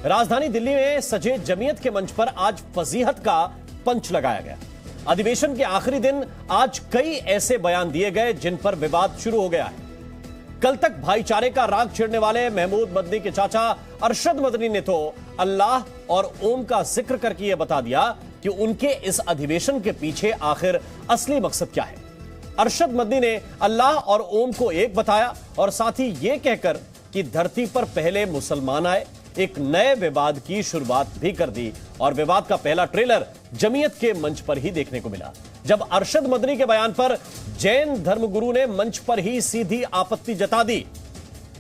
राजधानी दिल्ली में सजे जमीयत के मंच पर आज फजीहत का पंच लगाया गया। अधिवेशन के आखिरी दिन आज कई ऐसे बयान दिए गए जिन पर विवाद शुरू हो गया है। कल तक भाईचारे का राग छेड़ने वाले महमूद मदनी के चाचा अरशद मदनी ने तो अल्लाह और ओम का जिक्र करके यह बता दिया कि उनके इस अधिवेशन के पीछे आखिर असली मकसद क्या है। अरशद मदनी ने अल्लाह और ओम को एक बताया और साथ ही यह कहकर कि धरती पर पहले मुसलमान आए, एक नए विवाद की शुरुआत भी कर दी और विवाद का पहला ट्रेलर जमीयत के मंच पर ही देखने को मिला। जब अरशद मदनी के बयान पर जैन धर्मगुरु ने मंच पर ही सीधी आपत्ति जता दी,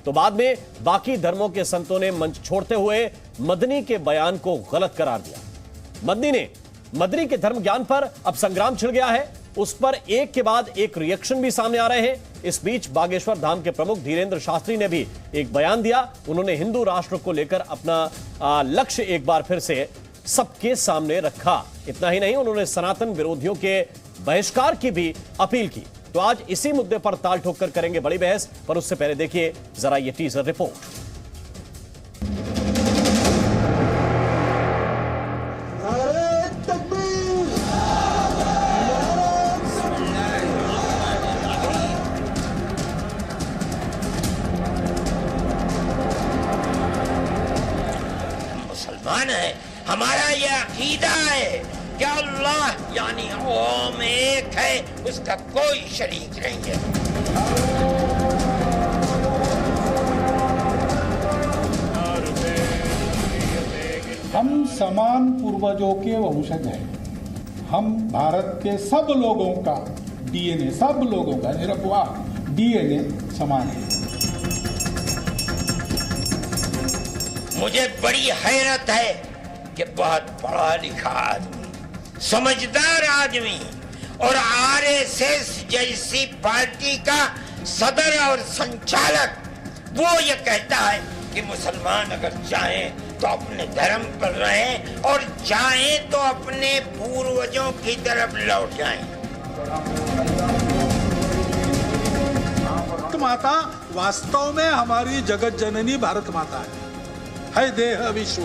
तो बाद में बाकी धर्मों के संतों ने मंच छोड़ते हुए मदनी के बयान को गलत करार दिया। मदनी के धर्म ज्ञान पर अब संग्राम छिड़ गया है, उस पर एक के बाद एक रिएक्शन भी सामने आ रहे हैं। इस बीच बागेश्वर धाम के प्रमुख धीरेन्द्र शास्त्री ने भी एक बयान दिया। उन्होंने हिंदू राष्ट्र को लेकर अपना लक्ष्य एक बार फिर से सबके सामने रखा। इतना ही नहीं, उन्होंने सनातन विरोधियों के बहिष्कार की भी अपील की। तो आज इसी मुद्दे पर ताल ठोक कर करेंगे बड़ी बहस, पर उससे पहले देखिए जरा ये टीजर रिपोर्ट। है, हमारा यह अकीदा है कि अल्लाह यानी ओम एक है, उसका कोई शरीक नहीं है। हम समान पूर्वजों के वंशज हैं। हम भारत के सब लोगों का डीएनए, सब लोगों का निरपवाह डीएनए समान है। मुझे बड़ी हैरत है कि बहुत पढ़ा लिखा आदमी, समझदार आदमी और आरएसएस जैसी पार्टी का सदर और संचालक वो ये कहता है कि मुसलमान अगर चाहें तो अपने धर्म पर रहें और चाहें तो अपने पूर्वजों की तरफ लौट जाएं। भारत माता वास्तव में हमारी जगत जननी भारत माता है देह विश्व,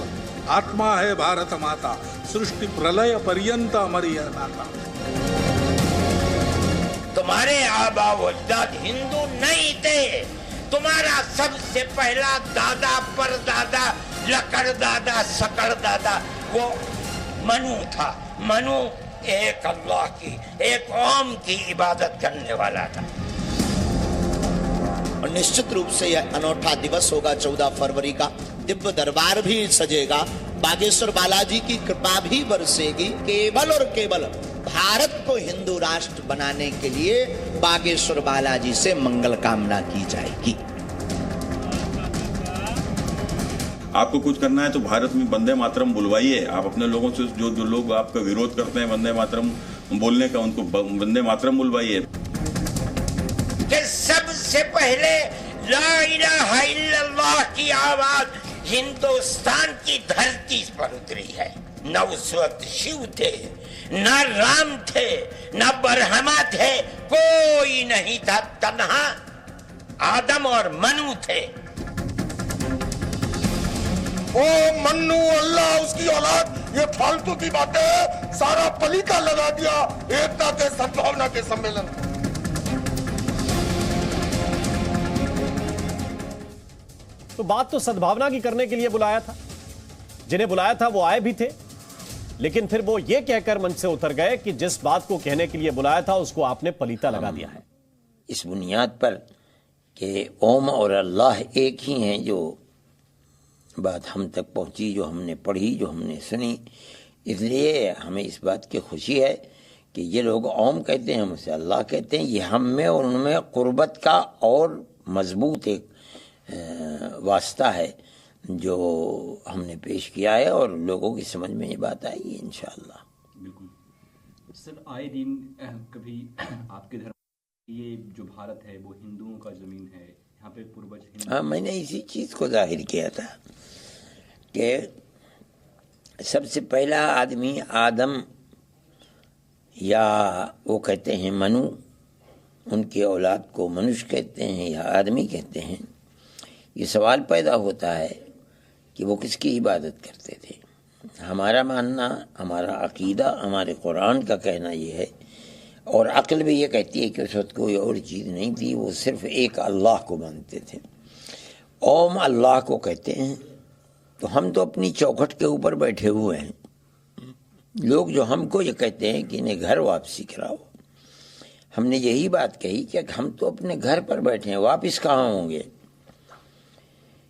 आत्मा है भारत माता, सृष्टि प्रलय पर्यंत हमारी है माता। तुम्हारे आबा वजदाद हिंदू नहीं थे। तुम्हारा सबसे पहला दादा परदादा लकड़ दादा सकड़ दादा वो मनु था। मनु एक अल्लाह की, एक ओम की इबादत करने वाला था। और निश्चित रूप से यह अनोखा दिवस होगा। 14 फरवरी का दिव्य दरबार भी सजेगा, बागेश्वर बालाजी की कृपा भी बरसेगी। केवल और केवल भारत को हिंदू राष्ट्र बनाने के लिए बागेश्वर बालाजी से मंगल कामना की जाएगी। आपको कुछ करना है तो भारत में वंदे मातरम बुलवाइए। आप अपने लोगों से जो लोग आपका विरोध करते हैं वंदे मातरम बोलने का, उनको वंदे मातरम बुलवाइए। सबसे पहले ला इलाहा इल्लल्लाह की आवाज हिंदुस्तान की धरती पर उतरी है। न उस वक्त शिव थे, न राम थे, न बरहमा थे, कोई नहीं था, तन्हा आदम और मनु थे। ओ मन्नू अल्लाह उसकी औलाद, ये फालतू की बातें सारा पलीता लगा दिया एकता के सद्भावना के सम्मेलन। तो बात तो सद्भावना की करने के लिए बुलाया था, जिन्हें बुलाया था वो आए भी थे, लेकिन फिर वो ये कहकर मंच से उतर गए कि जिस बात को कहने के लिए बुलाया था उसको आपने पलीता लगा दिया है। इस बुनियाद पर कि ओम और अल्लाह एक ही हैं, जो बात हम तक पहुंची, जो हमने पढ़ी, जो हमने सुनी, इसलिए हमें इस बात की खुशी है कि ये लोग ओम कहते हैं, हम उसे अल्लाह कहते हैं। ये हम में और उनमें कुर्बत का और मजबूत एक वास्ता है जो हमने पेश किया है और लोगों की समझ में ये बात आई है इंशाअल्लाह। बिल्कुल सर, आए दिन कभी आपके धर्म ये जो भारत है वो हिंदुओं का जमीन है, यहाँ पे पूर्वज। हाँ, मैंने इसी चीज को जाहिर किया था कि सबसे पहला आदमी आदम या वो कहते हैं मनु, उनकी औलाद को मनुष्य कहते हैं या आदमी कहते हैं। ये सवाल पैदा होता है कि वो किसकी इबादत करते थे। हमारा मानना, हमारा अकीदा, हमारे कुरान का कहना ये है, और अक्ल भी ये कहती है कि उस वक्त कोई और चीज़ नहीं थी, वो सिर्फ एक अल्लाह को मानते थे। ओम अल्लाह को कहते हैं। तो हम तो अपनी चौखट के ऊपर बैठे हुए हैं। लोग जो हमको ये कहते हैं कि इन्हें घर वापसी कराओ, हमने यही बात कही कि हम तो अपने घर पर बैठे हैं, वापस कहाँ होंगे।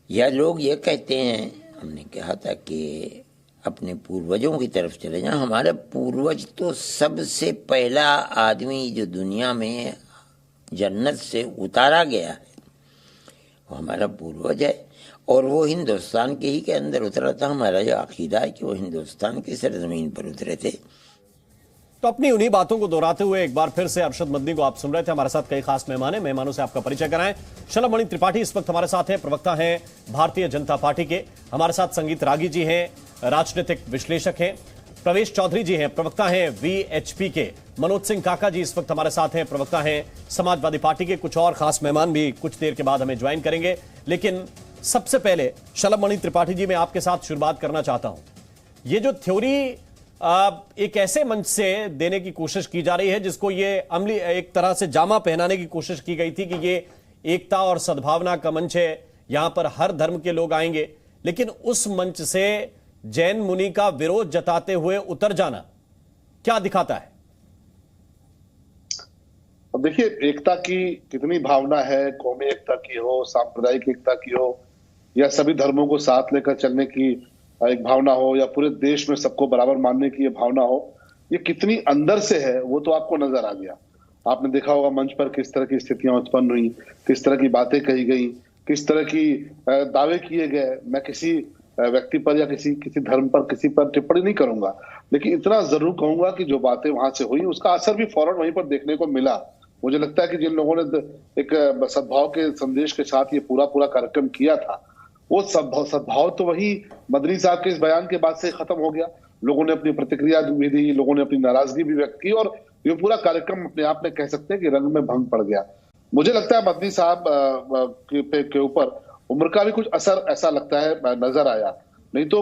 या लोग ये कहते हैं, हमने कहा था कि अपने पूर्वजों की तरफ चले जाएं। हमारा पूर्वज तो सबसे पहला आदमी जो दुनिया में जन्नत से उतारा गया है, वो हमारा पूर्वज है, और वो हिंदुस्तान के ही के अंदर उतरा था। हमारा यह अकीदा है कि वो हिंदुस्तान की सरजमीन पर उतरे थे। तो अपनी उन्हीं बातों को दोहराते हुए एक बार फिर से अरशद मदनी को आप सुन रहे थे। हमारे साथ कई खास मेहमान हैं, मेहमानों से आपका परिचय कराएं। शलभ मणि त्रिपाठी इस वक्त हमारे साथ हैं, प्रवक्ता हैं भारतीय जनता पार्टी के। हमारे साथ संगीत रागी जी हैं, राजनीतिक विश्लेषक हैं। प्रवेश चौधरी जी हैं, प्रवक्ता हैं वीएचपी के। मनोज सिंह काका जी इस वक्त हमारे साथ हैं, प्रवक्ता हैं समाजवादी पार्टी के। कुछ और खास मेहमान भी कुछ देर के बाद हमें ज्वाइन करेंगे, लेकिन सबसे पहले शलभ मणि त्रिपाठी जी, मैं आपके साथ शुरुआत करना चाहता हूं। ये जो थ्योरी एक ऐसे मंच से देने की कोशिश की जा रही है जिसको ये अमली एक तरह से जामा पहनाने की कोशिश की गई थी कि ये एकता और सद्भावना का मंच है, यहां पर हर धर्म के लोग आएंगे, लेकिन उस मंच से जैन मुनि का विरोध जताते हुए उतर जाना क्या दिखाता है? अब देखिए, एकता की कितनी भावना है, कौमी एकता की हो, सांप्रदायिक एकता की हो, या सभी धर्मों को साथ लेकर चलने की एक भावना हो, या पूरे देश में सबको बराबर मानने की ये भावना हो, ये कितनी अंदर से है वो तो आपको नजर आ गया। आपने देखा होगा मंच पर किस तरह की स्थितियां उत्पन्न हुई, किस तरह की बातें कही गई, किस तरह की दावे किए गए। मैं किसी व्यक्ति पर या किसी धर्म पर किसी पर टिप्पणी नहीं करूंगा, लेकिन इतना जरूर कहूंगा कि जो बातें वहां से हुई उसका असर भी फौरन वहीं पर देखने को मिला। मुझे लगता है कि जिन लोगों ने एक सद्भाव के संदेश के साथ ये पूरा कार्यक्रम किया था, वो सद्भाव तो वही मदनी साहब के इस बयान के बाद से खत्म हो गया। लोगों ने अपनी प्रतिक्रिया भी दी, लोगों ने अपनी नाराजगी भी व्यक्त की, और ये पूरा कार्यक्रम अपने आप में कह सकते हैं कि रंग में भंग पड़ गया। मुझे लगता है मदनी साहब के ऊपर उम्र का भी कुछ असर ऐसा लगता है नजर आया। नहीं तो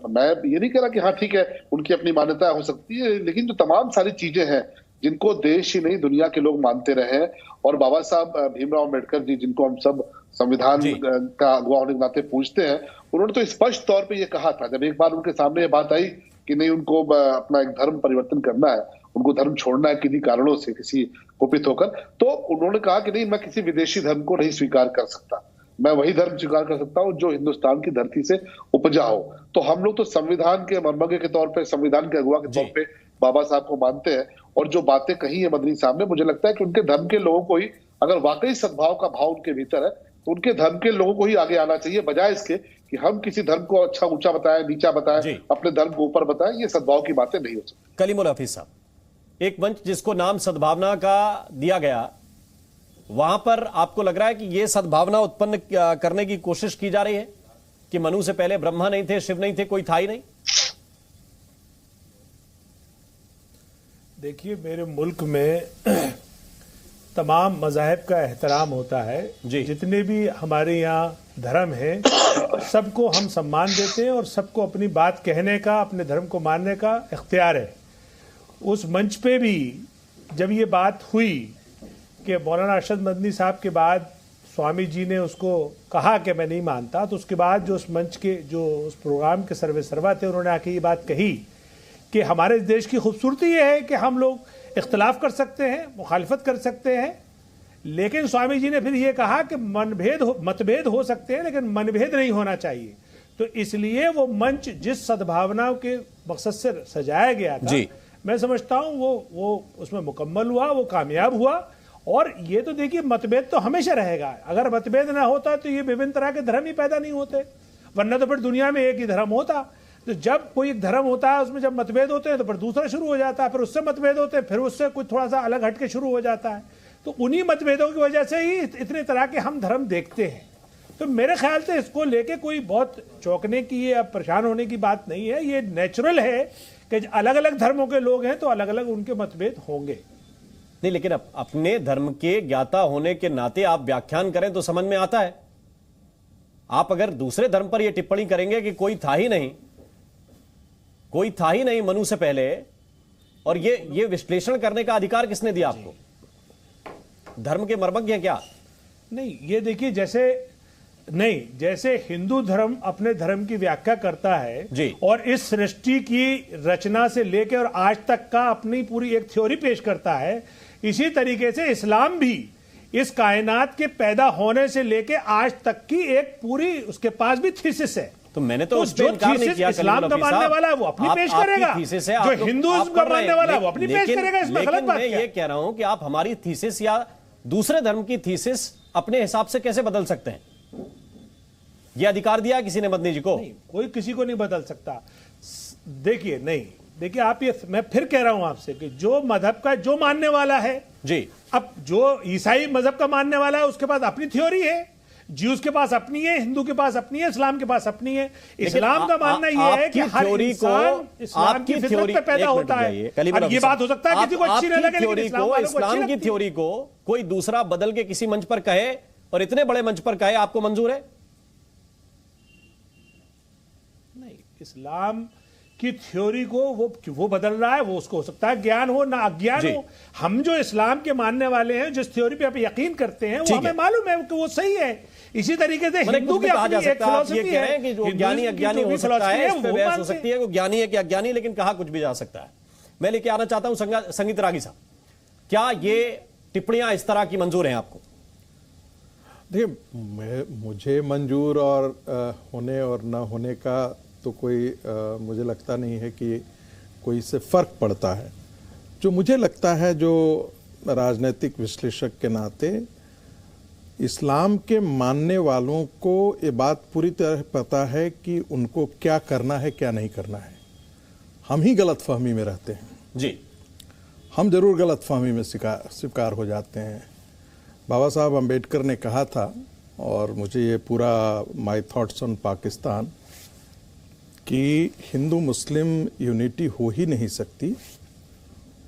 मैं ये नहीं कह रहा कि हाँ ठीक है, उनकी अपनी मान्यता हो सकती है, लेकिन जो तमाम सारी चीजें हैं जिनको देश ही नहीं दुनिया के लोग मानते रहे, और बाबा साहब भीमराव अम्बेडकर जी, जिनको हम सब संविधान का अगुवा होने के नाते पूछते हैं, उन्होंने तो स्पष्ट तौर पे ये कहा था जब एक बार उनके सामने ये बात आई कि नहीं, उनको अपना एक धर्म परिवर्तन करना है, उनको धर्म छोड़ना है किन्हीं कारणों से, किसी कुपित होकर, तो उन्होंने कहा कि नहीं, मैं किसी विदेशी धर्म को नहीं स्वीकार कर सकता, मैं वही धर्म स्वीकार कर सकता हूँ जो हिंदुस्तान की धरती से उपजा हो। तो हम लोग तो संविधान के मर्मज्ञ के तौर पे, संविधान के अगुवा के तौर पे बाबा साहब को मानते हैं, और जो बातें कही है मदनी साहब ने, मुझे लगता है कि उनके धर्म के लोगों को ही, अगर वाकई सद्भाव का भाव उनके भीतर है, तो उनके धर्म के लोगों को ही आगे आना चाहिए, बजाय इसके कि हम किसी धर्म को अच्छा ऊंचा बताएं, नीचा बताएं, अपने धर्म को ऊपर बताएं। ये सद्भाव की बातें नहीं हो सकती। कलीमुल हफीज साहब, एक मंच जिसको नाम सद्भावना का दिया गया, वहां पर आपको लग रहा है कि यह सद्भावना उत्पन्न करने की कोशिश की जा रही है कि मनु से पहले ब्रह्मा नहीं थे, शिव नहीं थे, कोई था ही नहीं? देखिए, मेरे मुल्क में तमाम मज़ाहिब का एहतराम होता है। जितने भी हमारे यहाँ धर्म हैं, सबको हम सम्मान देते हैं, और सबको अपनी बात कहने का, अपने धर्म को मानने का इख्तियार है। उस मंच पे भी जब ये बात हुई कि मौलाना अरशद मदनी साहब के बाद स्वामी जी ने उसको कहा कि मैं नहीं मानता, तो उसके बाद जो उस मंच के, जो उस प्रोग्राम के सर्वे सर्वा थे, उन्होंने आके ये बात कही कि हमारे देश की खूबसूरती ये है कि हम लोग इख्तलाफ कर सकते हैं, मुखालिफत कर सकते हैं, लेकिन स्वामी जी ने फिर ये कहा कि मतभेद हो सकते हैं, लेकिन मनभेद नहीं होना चाहिए। तो इसलिए वो मंच जिस सद्भावना के मकसद से सजाया गया था, मैं समझता हूँ वो उसमें मुकम्मल हुआ, वो कामयाब हुआ। और ये तो देखिए, मतभेद तो हमेशा रहेगा। अगर मतभेद ना होता तो ये विभिन्न तरह के धर्म ही पैदा नहीं होते, वरना तो फिर दुनिया में एक ही धर्म होता। तो जब कोई एक धर्म होता है, उसमें जब मतभेद होते हैं तो फिर दूसरा शुरू हो जाता है, फिर उससे मतभेद होते हैं, फिर उससे कुछ थोड़ा सा अलग हटके शुरू हो जाता है। तो उन्हीं मतभेदों की वजह से ही इतने तरह के हम धर्म देखते हैं। तो मेरे ख्याल से इसको लेके कोई बहुत चौंकने की या परेशान होने की बात नहीं है। ये नेचुरल है कि अलग अलग धर्मों के लोग हैं तो अलग अलग उनके मतभेद होंगे। नहीं, लेकिन अपने धर्म के ज्ञाता होने के नाते आप व्याख्यान करें तो समझ में आता है। आप अगर दूसरे धर्म पर यह टिप्पणी करेंगे कि कोई था ही नहीं मनु से पहले, और ये विश्लेषण करने का अधिकार किसने दिया आपको? धर्म के मर्मज्ञ हैं क्या? नहीं, ये देखिए, जैसे हिंदू धर्म अपने धर्म की व्याख्या करता है जी, और इस सृष्टि की रचना से लेकर और आज तक का अपनी पूरी एक थ्योरी पेश करता है, इसी तरीके से इस्लाम भी इस कायनात के पैदा होने से लेकर आज तक की एक पूरी, उसके पास भी थीसिस है। तो मैंने तो जो थीसिस इस्लाम का मानने वाला है वो अपनी पेश करेगा, जो हिंदुइज्म का मानने वाला है वो अपनी पेश करेगा। इसमें गलत बात क्या है? मैं ये कह रहा हूं कि आप हमारी थीसिस या दूसरे धर्म की थीसिस अपने हिसाब से कैसे बदल सकते हैं? यह अधिकार दिया किसी ने मदनी जी को? नहीं, कोई किसी को नहीं बदल सकता। देखिए आप, ये मैं फिर कह रहा हूं आपसे कि जो मजहब का जो मानने वाला है जी, अब जो ईसाई मजहब का मानने वाला है उसके पास अपनी थ्योरी है, ज्यूज के पास अपनी है, हिंदू के पास अपनी है, इस्लाम के पास अपनी है। इस्लाम का मानना यह है कि हर इंसान इस्लाम की फितरत पे पैदा होता है। ये बात हो सकता है किसी को अच्छी न लगे, लेकिन इस्लाम की थ्योरी को कोई दूसरा बदल के किसी मंच पर कहे, और इतने बड़े मंच पर कहे, आपको मंजूर है? नहीं, इस्लाम की थ्योरी को वो बदल रहा है, वो उसको हो सकता है ज्ञान हो ना अज्ञान हो। हम जो इस्लाम के मानने वाले हैं, जिस थ्योरी पे आप यकीन करते हैं, वो हमें मालूम है कि वो सही है। इसी तरीके से हिंदू की अपनी एक फिलॉसफी है कि जो ज्ञानी अज्ञानी हो सकता है, इस पे बहस हो सकती है कि ज्ञानी है कि अज्ञानी, लेकिन कहा कुछ भी जा सकता है। मैं लेके आना चाहता हूं संगीत रागी साहब, क्या ये टिप्पणियां इस तरह की मंजूर हैं आपको? देखिए, मुझे मंजूर और होने और ना होने का तो कोई मुझे लगता नहीं है कि कोई इससे फर्क पड़ता है। जो मुझे लगता है, जो राजनीतिक विश्लेषक के नाते, इस्लाम के मानने वालों को ये बात पूरी तरह पता है कि उनको क्या करना है क्या नहीं करना है। हम ही गलतफहमी में रहते हैं जी, हम जरूर गलतफहमी में शिकार हो जाते हैं। बाबा साहब अम्बेडकर ने कहा था, और मुझे ये पूरा माय थॉट्स ऑन पाकिस्तान, कि हिंदू मुस्लिम यूनिटी हो ही नहीं सकती,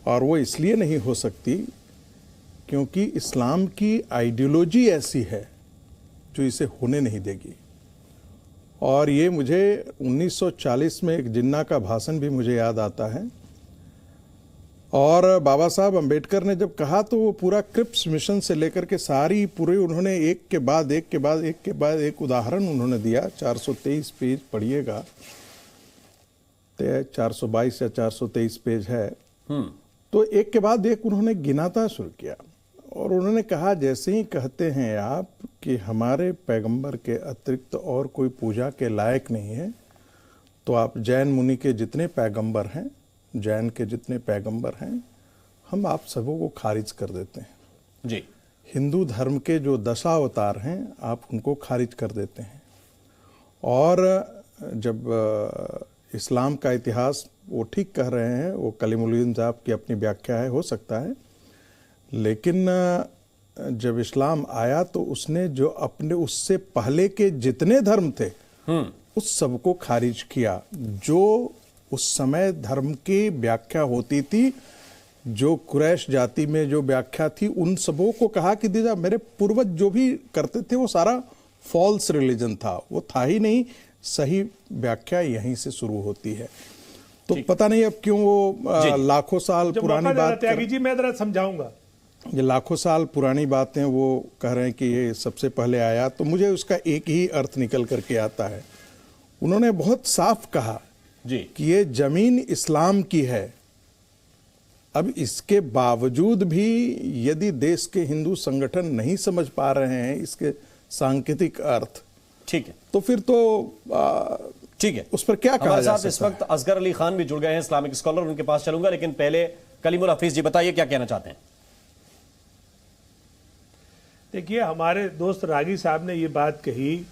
और वो इसलिए नहीं हो सकती क्योंकि इस्लाम की आइडियोलॉजी ऐसी है जो इसे होने नहीं देगी। और ये मुझे 1940 में एक जिन्ना का भाषण भी मुझे याद आता है, और बाबा साहब अम्बेडकर ने जब कहा तो वो पूरा क्रिप्स मिशन से लेकर के सारी पूरे उन्होंने एक के बाद एक उदाहरण उन्होंने दिया। 423 पेज पढ़िएगा, 422 या 423 पेज है। तो एक के बाद एक उन्होंने गिनाता शुरू किया, और उन्होंने कहा, जैसे ही कहते हैं आप कि हमारे पैगंबर के अतिरिक्त और कोई पूजा के लायक नहीं है, तो आप जैन मुनि के जितने पैगंबर हैं, जैन के जितने पैगंबर हैं, हम आप सबों को खारिज कर देते हैं जी। हिंदू धर्म के जो दशावतार हैं, आप उनको खारिज कर देते हैं। और जब इस्लाम का इतिहास, वो ठीक कह रहे हैं, वो कलीमुल्दीन साहब की अपनी व्याख्या है, हो सकता है, लेकिन जब इस्लाम आया तो उसने जो अपने उससे पहले के जितने धर्म थे उस सबको खारिज किया। जो उस समय धर्म की व्याख्या होती थी, जो कुरैश जाति में जो व्याख्या थी, उन सबों को कहा कि दीदा, मेरे पूर्वज जो भी करते थे वो सारा फॉल्स रिलीजन था, वो था ही नहीं, सही व्याख्या यहीं से शुरू होती है। तो पता नहीं अब क्यों वो लाखों साल पुरानी बात, त्यागी जी मैं जरा समझाऊंगा, ये लाखों साल पुरानी बातें वो कह रहे हैं कि ये सबसे पहले आया। तो मुझे उसका एक ही अर्थ निकल करके आता है। उन्होंने बहुत साफ कहा जी कि ये जमीन इस्लाम की है। अब इसके बावजूद भी यदि देश के हिंदू संगठन नहीं समझ पा रहे हैं इसके सांकेतिक अर्थ, ठीक है, तो फिर तो ठीक है, उस पर क्या कहा जा सकता है। इस वक्त असगर अली खान भी जुड़ गए हैं, इस्लामिक स्कॉलर, उनके पास चलूंगा, लेकिन पहले कलीमुल हफीज जी बताइए क्या कहना चाहते हैं। देखिए, हमारे दोस्त रागी साहब ने ये बात कही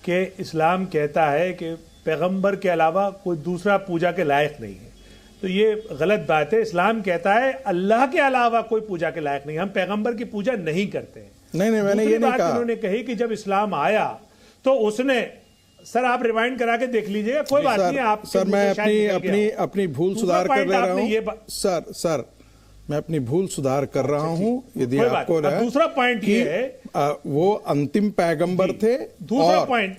कि इस्लाम कहता है कि पैगंबर के अलावा कोई दूसरा पूजा के लायक नहीं है, तो ये गलत बात है। इस्लाम कहता है अल्लाह के अलावा कोई पूजा के लायक नहीं, हम पैगंबर की पूजा नहीं करते हैं। नहीं, मैंने ये नहीं कहा। उन्होंने कही कि जब इस्लाम आया तो उसने, सर आप रिवाइंड करा के देख लीजिएगा, कोई बात नहीं। आप सर, मैं अपनी भूल सुधार कर रहा हूँ सर, मैं अपनी भूल सुधार कर रहा हूँ। यदि आपको दूसरा पॉइंट ये है, वो अंतिम पैगंबर थे। दूसरा पॉइंट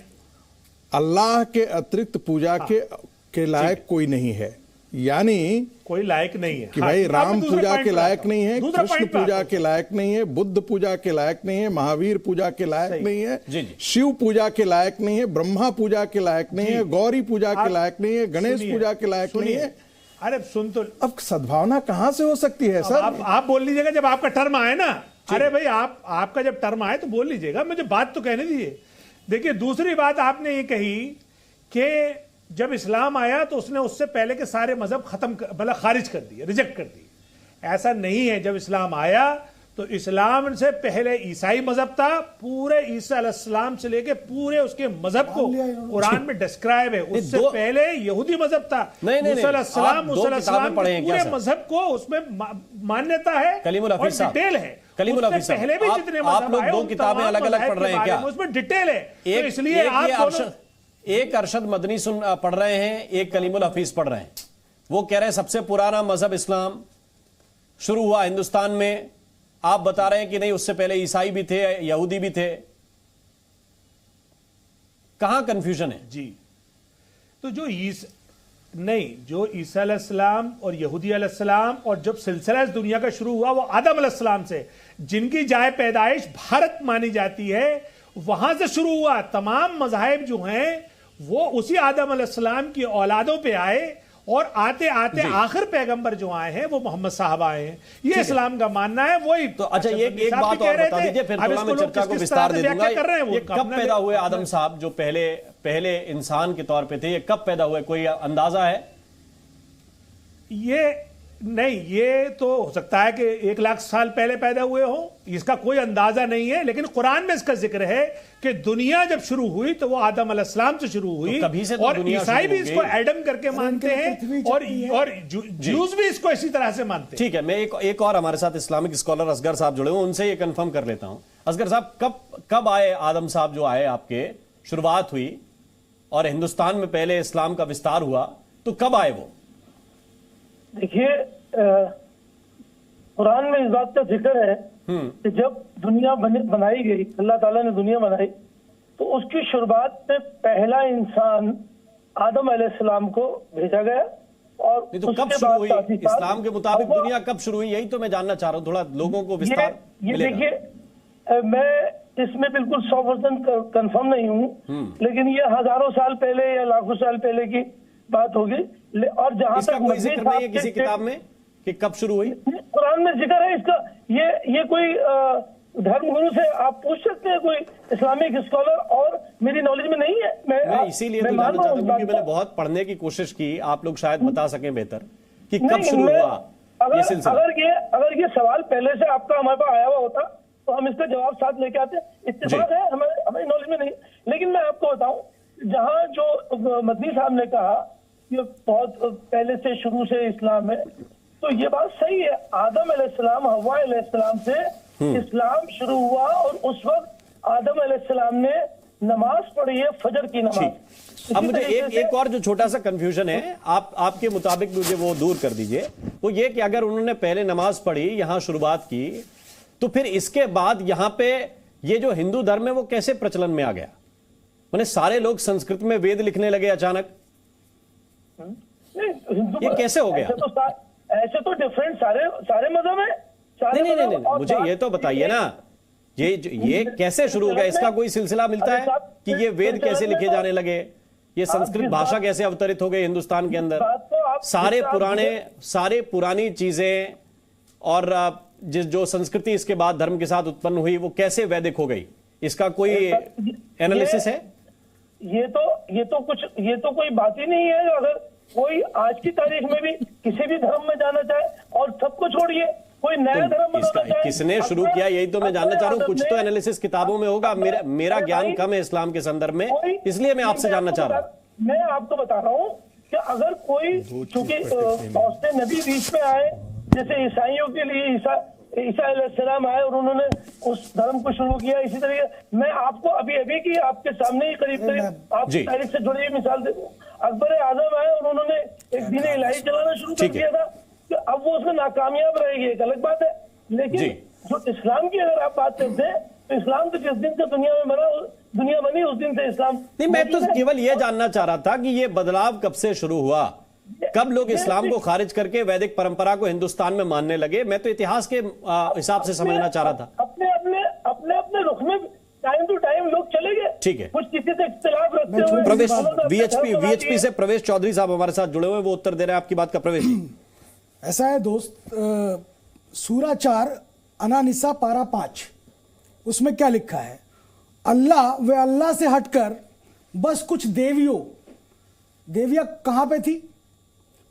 अल्लाह के अतिरिक्त पूजा के लायक कोई नहीं है, यानी कोई लायक नहीं है कि भाई राम पूजा के लायक नहीं है, कृष्ण पूजा के लायक नहीं है, बुद्ध पूजा के लायक नहीं है, महावीर पूजा के लायक नहीं है, शिव पूजा के लायक नहीं है, ब्रह्मा पूजा के लायक नहीं है, गौरी पूजा के लायक नहीं है, गणेश पूजा के लायक नहीं है। अरे सुन तो, अब सद्भावना कहां से हो सकती है सर? आप बोल लीजिएगा जब आपका टर्म आए ना। अरे भाई आपका जब टर्म आए तो बोल लीजिएगा, मुझे बात तो कहने दीजिए। देखिए दूसरी बात आपने ये कही कि जब इस्लाम आया तो उसने उससे पहले के सारे मजहब मतलब खारिज कर दिए, रिजेक्ट कर दिए। ऐसा नहीं है। जब इस्लाम आया तो इस्लाम से पहले ईसाई मजहब था, पूरे ईसा अलैहिस्सलाम से लेके पूरे उसके मजहब को कुरान में डिस्क्राइब है। उससे पहले यहूदी मजहब था, मूसा अलैहिस्सलाम पूरे मजहब को उसमें मान्यता है और डिटेल है। पहले भी जितने आप लोग दो किताबें अलग अलग पढ़ रहे हैं क्या? उसमें डिटेल है, तो इसलिए आप एक अरशद मदनी पढ़ रहे हैं, एक कलीमुल हफीज पढ़ रहे हैं। वो कह रहे हैं सबसे पुराना मजहब इस्लाम शुरू हुआ हिंदुस्तान में। आप बता रहे हैं कि नहीं, उससे पहले ईसाई भी थे, यहूदी भी थे। कहां कंफ्यूजन है जी? तो जो ईसा अलैहिस्सलाम और यहूदी अलैहिस्सलाम और जब सिलसिला इस दुनिया का शुरू हुआ वो आदम अलैहिस्सलाम से, जिनकी जाए पैदाइश भारत मानी जाती है, वहां से शुरू हुआ। तमाम मज़ाहिब जो हैं वो उसी आदम अलैहिस्सलाम की औलादों पे आए और आते आते आखिर पैगंबर जो आए हैं वो मोहम्मद साहब आए हैं। ये इस्लाम का मानना है। वही तो अच्छा, एक बात और बता दीजिए, फिर थोड़ा मैं चर्चा को विस्तार दे दूंगा। ये कब पैदा हुए आदम साहब, जो पहले इंसान के तौर पे थे? ये कब पैदा हुए, कोई अंदाजा है? ये नहीं, ये तो हो सकता है कि 1 लाख साल पहले पैदा हुए हो, इसका कोई अंदाजा नहीं है। लेकिन कुरान में इसका जिक्र है कि दुनिया जब शुरू हुई तो वो आदम अलैहिस्सलाम से शुरू हुई, तो और ईसाई भी इसको एडम करके मानते हैं और ज्यूज भी इसको इसी तरह से मानते हैं। ठीक है, मैं एक और हमारे साथ इस्लामिक स्कॉलर असगर साहब जुड़े हुए, उनसे ये कंफर्म कर लेता हूं। असगर साहब, कब आए आदम साहब? जो आए आपके शुरुआत हुई और हिंदुस्तान में पहले इस्लाम का विस्तार हुआ, तो कब आए वो? देखिए कुरान में इस बात का जिक्र है कि जब दुनिया बनाई गई, अल्लाह ताला ने दुनिया बनाई, तो उसकी शुरुआत में पहला इंसान आदम अलैहिस्सलाम को भेजा गया। और तो कब शुरू हुई इस्लाम के मुताबिक दुनिया, कब शुरू हुई? यही तो मैं जानना चाह रहा हूँ, थोड़ा लोगों को विस्तार। ये देखिए, मैं इसमें बिल्कुल 100% कंफर्म नहीं हूँ, लेकिन ये हजारों साल पहले या लाखों साल पहले की बात होगी। और जहां तक कोई जिक्र नहीं है किसी किताब में कि कब शुरू हुई? कुरान में जिक्र है इसका। ये कोई धर्मगुरु से आप पूछ सकते हैं, कोई इस्लामिक स्कॉलर, और मेरी नॉलेज में नहीं है। मैं इसीलिए तो जानना चाहता हूं क्योंकि मैंने बहुत पढ़ने की कोशिश की। आप लोग शायद बता सकें बेहतर कि कब शुरू हुआ ये सिलसिला। अगर ये सवाल पहले से आपका हमारे पास आया हुआ होता तो हम इसका जवाब साथ लेके आते। इत्तेफाक है, हमारी नॉलेज में नहीं। लेकिन मैं आपको बताऊं, जहां जो मदनी साहब ने कहा ये बहुत पहले से शुरू से इस्लाम है, तो ये बात सही है। आदम अलैहिस्सलाम, हव्वा अलैहिस्सलाम से इस्लाम शुरू हुआ और उस वक्त आदम अलैहिस्सलाम ने नमाज पढ़ी है, फजर की नमाज। अब मुझे एक और जो छोटा सा कंफ्यूजन है, आपके मुताबिक मुझे वो दूर कर दीजिए। वो ये कि अगर उन्होंने पहले नमाज पढ़ी, यहां शुरुआत की, तो फिर इसके बाद यहां पे ये जो हिंदू धर्म है वो कैसे प्रचलन में आ गया? माने सारे लोग संस्कृत में वेद लिखने लगे अचानक, ये कैसे हो गया? ऐसे तो डिफरेंट सारे मजहब है। नहीं, मुझे ये तो बताइए ना, ये कैसे शुरू हो गया? इसका कोई सिलसिला मिलता है कि ये वेद कैसे लिखे जाने लगे? ये संस्कृत भाषा कैसे अवतरित हो गई हिंदुस्तान के अंदर? सारे पुरानी चीजें और जो संस्कृति इसके बाद धर्म के साथ उत्पन्न हुई वो कैसे वैदिक हो गई? इसका कोई एनालिसिस है? ये तो कोई बात ही नहीं है। अगर कोई आज की तारीख में भी किसी भी धर्म में जाना चाहे, और सबको छोड़िए, कोई नया धर्म बनाना चाहे, किसने शुरू किया, यही तो मैं जानना चाह रहा हूँ। कुछ तो एनालिसिस किताबों में होगा। मेरा ज्ञान कम है इस्लाम के संदर्भ में, इसलिए मैं आपसे जानना चाह रहा हूँ। मैं आपको बता रहा हूँ कि अगर कोई, चूंकि बहुत से नबी बीच में आए, जैसे ईसाइयों के लिए ईसा अलैहिस्सलाम आए और उन्होंने उस धर्म को शुरू किया। इसी तरीके मैं आपको अभी की आपके सामने ही करीब आपकी तारीख से जुड़ी हुई मिसाल दे दूं। अकबर आजम आए और उन्होंने एक दीन इलाही चलाना शुरू कर दिया था, कि अब वो उसमें नाकामयाब रहेगी, एक अलग बात है। लेकिन जो इस्लाम की अगर आप बात करते हैं, तो इस्लाम तो जिस दिन से दुनिया में बना दुनिया बनी उस दिन से इस्लाम। नहीं, मैं तो केवल यह जानना चाह रहा था कि ये बदलाव कब से शुरू हुआ, कब लोग इस्लाम को खारिज करके वैदिक परंपरा को हिंदुस्तान में मानने लगे। मैं तो इतिहास के हिसाब से समझना चाह रहा था। अपने अपने रुख में टाइम टू टाइम लोग चले गए, ठीक है, कुछ किसी से इख्तिलाफ रखते हुए। प्रवेश वीएचपी से प्रवेश चौधरी साहब हमारे साथ जुड़े हुए, वो उत्तर दे रहे हैं आपकी बात का। प्रवेश ऐसा है दोस्त, सूरा 4 अनानिसा पारा 5, उसमें क्या लिखा है? अल्लाह से हटकर बस कुछ देवियां कहां पे थी,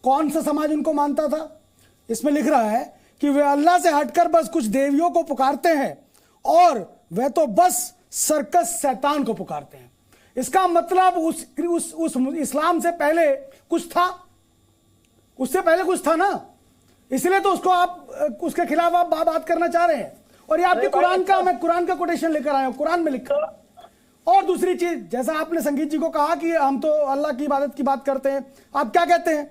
कौन सा समाज उनको मानता था? इसमें लिख रहा है कि वे अल्लाह से हटकर बस कुछ देवियों को पुकारते हैं और वे तो बस सर्कस शैतान को पुकारते हैं। इसका मतलब उस इस्लाम से पहले कुछ था, उससे पहले कुछ था ना, इसलिए तो उसको आप उसके खिलाफ आप बात करना चाह रहे हैं। और ये आपके कुरान का, मैं कुरान का कोटेशन लेकर आया हूं, कुरान में लिखा। और दूसरी चीज, जैसा आपने संगीत जी को कहा कि हम तो अल्लाह की इबादत की बात करते हैं, आप क्या कहते हैं?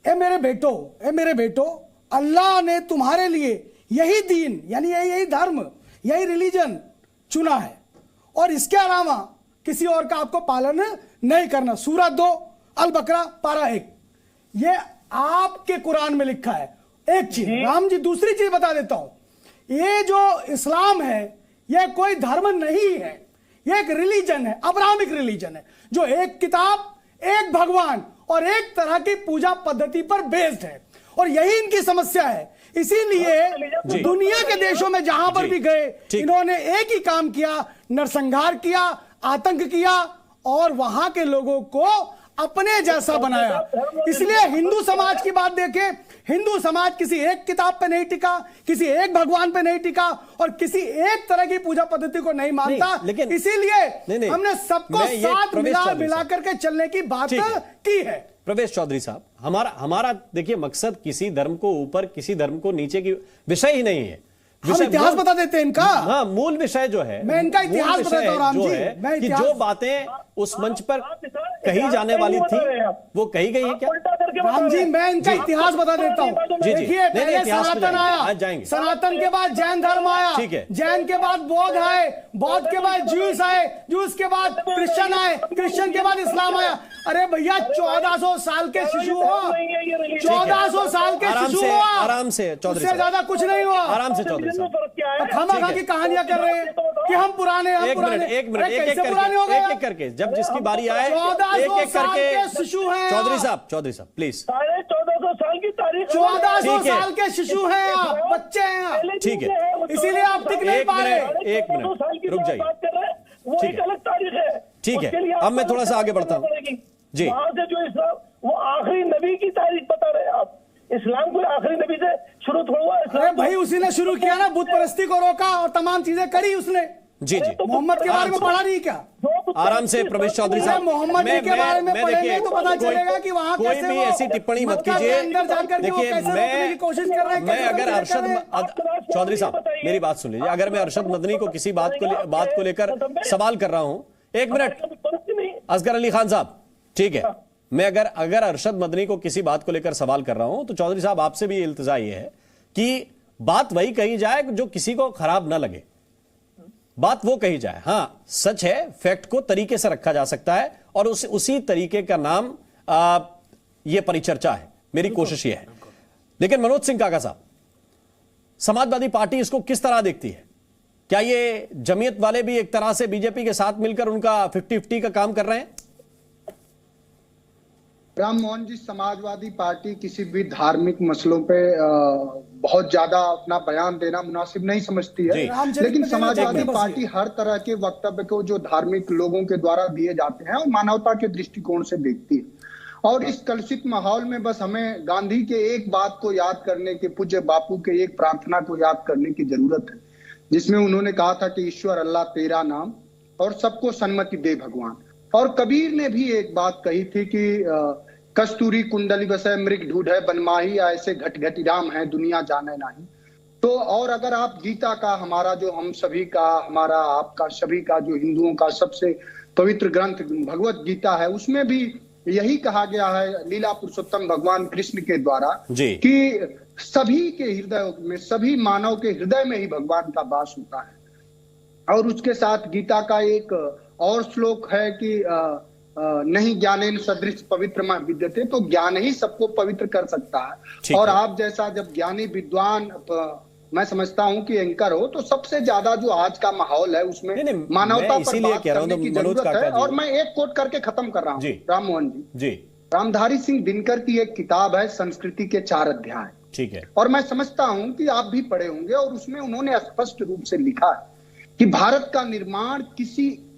ए मेरे बेटो, अल्लाह ने तुम्हारे लिए यही दीन, यानी यही धर्म, यही रिलीजन चुना है और इसके अलावा किसी और का आपको पालन नहीं करना। सूरा 2 अल बकरा पारा 1, ये आपके कुरान में लिखा है। एक चीज राम जी, दूसरी चीज बता देता हूं, ये जो इस्लाम है यह कोई धर्म नहीं है, यह एक रिलीजन है, अब्राहमिक रिलीजन है, जो एक किताब, एक भगवान और एक तरह की पूजा पद्धति पर बेस्ड है। और यही इनकी समस्या है। इसीलिए दुनिया के देशों में जहां पर भी गए, इन्होंने एक ही काम किया, नरसंहार किया, आतंक किया और वहां के लोगों को अपने जैसा बनाया। इसलिए हिंदू समाज की बात देखें, हिंदू समाज किसी एक किताब पे नहीं टिका, किसी एक भगवान पे नहीं टिका और किसी एक तरह की पूजा पद्धति को नहीं मानता। लेकिन इसीलिए हमने सबको साथ मिला करके चलने की बात की है। प्रवेश चौधरी साहब, हमारा देखिए मकसद किसी धर्म को ऊपर, किसी धर्म को नीचे की विषय ही नहीं है। हम इतिहास बता देते हैं इनका। हाँ, मूल विषय जो है, मैं इनका इतिहास बताता हूं राम जी, मैं कि जो बातें उस मंच पर कही जाने वाली थी वो कही गई है क्या? राम जी, मैं इनका इतिहास बता देता हूं। देखिए, पहले सनातन आया, सनातन के बाद जैन धर्म आया, ठीक है, जैन के बाद बौद्ध आए, बौद्ध के बाद ज्यूस आए, ज्यूस के बाद क्रिश्चियन आए, क्रिश्चियन के बाद इस्लाम आया। अरे भैया, 1400 साल के शिशु हुआ, 1400 साल के शिशु हुआ, आराम से चौधरी, उससे ज्यादा कुछ नहीं हुआ। आराम से चौधरी साहब, खामा की कहानियां कर रहे हैं कि हम पुराने, एक मिनट, एक करके, जब जिसकी बारी आए एक करके शिशु हैं। चौधरी साहब प्लीज, 1400 साल की तारीख, 1400 साल के शिशु हैं आप, बच्चे हैं आप, ठीक है, इसीलिए आप टिक नहीं पा रहे। एक मिनट रुक जाइए, वो एक अलग तारीख है, ठीक है। अब मैं थोड़ा सा आगे बढ़ता हूँ जी। वहां से जो इस्लाम, वो आखिरी नबी की तारीख बता रहे हैं आप। इस्लाम को आखिरी नबी से शुरू थोड़ा हुआ। अरे भाई, उसी ने शुरू किया ना, बुत परस्ती को रोका और तमाम चीजें करी उसने। जी जी, मोहम्मद के बारे में पढ़ा नहीं क्या? आराम से प्रवेश चौधरी साहब, मोहम्मद जी के बारे में पढ़ेंगे तो पता चलेगा कि वहां कोई भी ऐसी टिप्पणी मत कीजिए। अंदर जाकर देखिए, मैं कोशिश कर रहा हूं, मैं अगर अरशद चौधरी साहब मेरी बात सुन लीजिए, अगर मैं अरशद मदनी को किसी बात को लेकर सवाल कर रहा हूं, एक मिनट असगर अली खान साहब, ठीक है, मैं अगर अरशद मदनी को किसी बात को लेकर सवाल कर रहा हूं तो चौधरी साहब आपसे भी इल्तिजा ये है कि बात वही कही जाए जो किसी को खराब ना लगे, बात वो कही जाए। हां, सच है, फैक्ट को तरीके से रखा जा सकता है और उसी तरीके का नाम ये परिचर्चा है। मेरी कोशिश ये है। लेकिन मनोज सिंह काका साहब, समाजवादी पार्टी इसको किस तरह देखती है? क्या ये जमीयत वाले भी एक तरह से बीजेपी के साथ मिलकर उनका 50-50 का काम कर रहे हैं? राम मोहन जी, समाजवादी पार्टी किसी भी धार्मिक मसलों पे बहुत ज्यादा अपना बयान देना मुनासिब नहीं समझती है, लेकिन समाजवादी पार्टी हर तरह के वक्तव्य को जो धार्मिक लोगों के द्वारा दिए जाते हैं और मानवता के दृष्टिकोण से देखती है। और इस कलुषित माहौल में बस हमें गांधी के एक बात को याद करने के, पूज्य बापू के एक प्रार्थना को याद करने की जरूरत है, जिसमें उन्होंने कहा था कि ईश्वर अल्लाह तेरा नाम और सबको सन्मति दे भगवान। और कबीर ने भी एक बात कही थी कि कस्तूरी कुंडली बसे मृग ढूढ़े बनमाही, ऐसे घट घटी राम है दुनिया जाने नहीं। तो और अगर आप गीता का, हमारा जो हम सभी का, हमारा आपका सभी का जो हिंदुओं का सबसे पवित्र ग्रंथ भगवत गीता है, उसमें भी यही कहा गया है लीला पुरुषोत्तम भगवान कृष्ण के द्वारा कि सभी के हृदय में, सभी मानव के हृदय में ही भगवान का वास होता है। और उसके साथ गीता का एक और श्लोक है कि नहीं ज्ञानेन सदृश पवित्र विद्यते, तो ज्ञान ही सबको पवित्र कर सकता है। और आप जैसा जब ज्ञानी विद्वान मैं समझता हूं कि एंकर हो, तो सबसे ज्यादा जो आज का माहौल है उसमें मानवता पर बात करने की जरूरत है। और मैं एक कोट करके खत्म कर रहा हूँ राम मोहन जी। रामधारी सिंह दिनकर की एक किताब है संस्कृति के 4 अध्याय, ठीक है, और मैं समझता हूं कि आप भी पढ़े होंगे, और उसमें उन्होंने स्पष्ट रूप से लिखा है कि भारत का निर्माण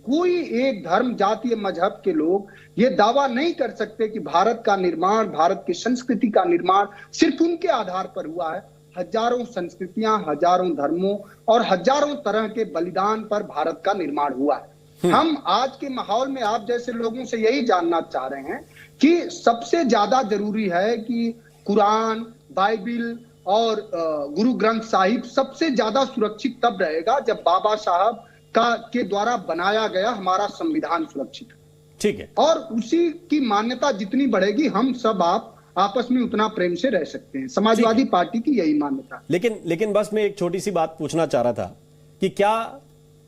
कोई एक धर्म जाति या मजहब के लोग ये दावा नहीं कर सकते कि भारत का निर्माण, भारत की संस्कृति का निर्माण सिर्फ उनके आधार पर हुआ है। हजारों संस्कृतियां, हजारों धर्मों और हजारों तरह के बलिदान पर भारत का निर्माण हुआ है। हम आज के माहौल में आप जैसे लोगों से यही जानना चाह रहे हैं कि सबसे ज्यादा जरूरी है कि कुरान, बाइबिल और गुरु ग्रंथ साहिब सबसे ज्यादा सुरक्षित तब रहेगा जब बाबा साहब के द्वारा बनाया गया हमारा संविधान सुरक्षित है। ठीक है, और उसी की मान्यता जितनी बढ़ेगी हम सब आप आपस में उतना प्रेम से रह सकते हैं। समाजवादी पार्टी की यही मान्यता। लेकिन बस मैं एक छोटी सी बात पूछना चाह रहा था कि क्या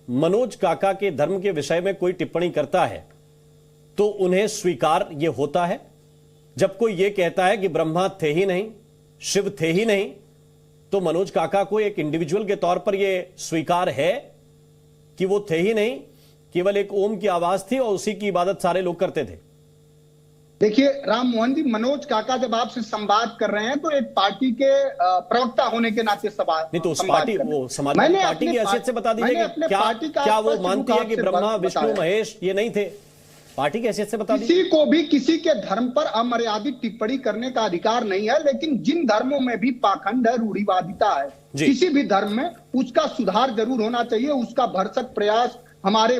मनोज काका के धर्म के विषय में कोई टिप्पणी करता है तो उन्हें स्वीकार ये होता है? जब कोई ये कहता है कि ब्रह्मा थे ही नहीं, शिव थे ही नहीं, तो मनोज काका को एक इंडिविजुअल के तौर पर यह स्वीकार है कि वो थे ही नहीं, केवल एक ओम की आवाज थी और उसी की इबादत सारे लोग करते थे? देखिए राम मोहन जी, मनोज काका जब आपसे संवाद कर रहे हैं तो एक पार्टी के प्रवक्ता होने के नाते सवाल नहीं, तो उस पार्टी वो समाजवादी पार्टी की हैसियत से बता दीजिए कि क्या वो मानती है कि ब्रह्मा विष्णु महेश ये नहीं थे? पार्टी की हैसियत से बता दीजिए। किसी को भी किसी के धर्म पर अमर्यादित टिप्पणी करने का अधिकार नहीं है, लेकिन जिन धर्मों में भी पाखंड है, रूढ़िवादिता है, किसी भी धर्म में उसका सुधार जरूर होना चाहिए। उसका भरसक प्रयास हमारे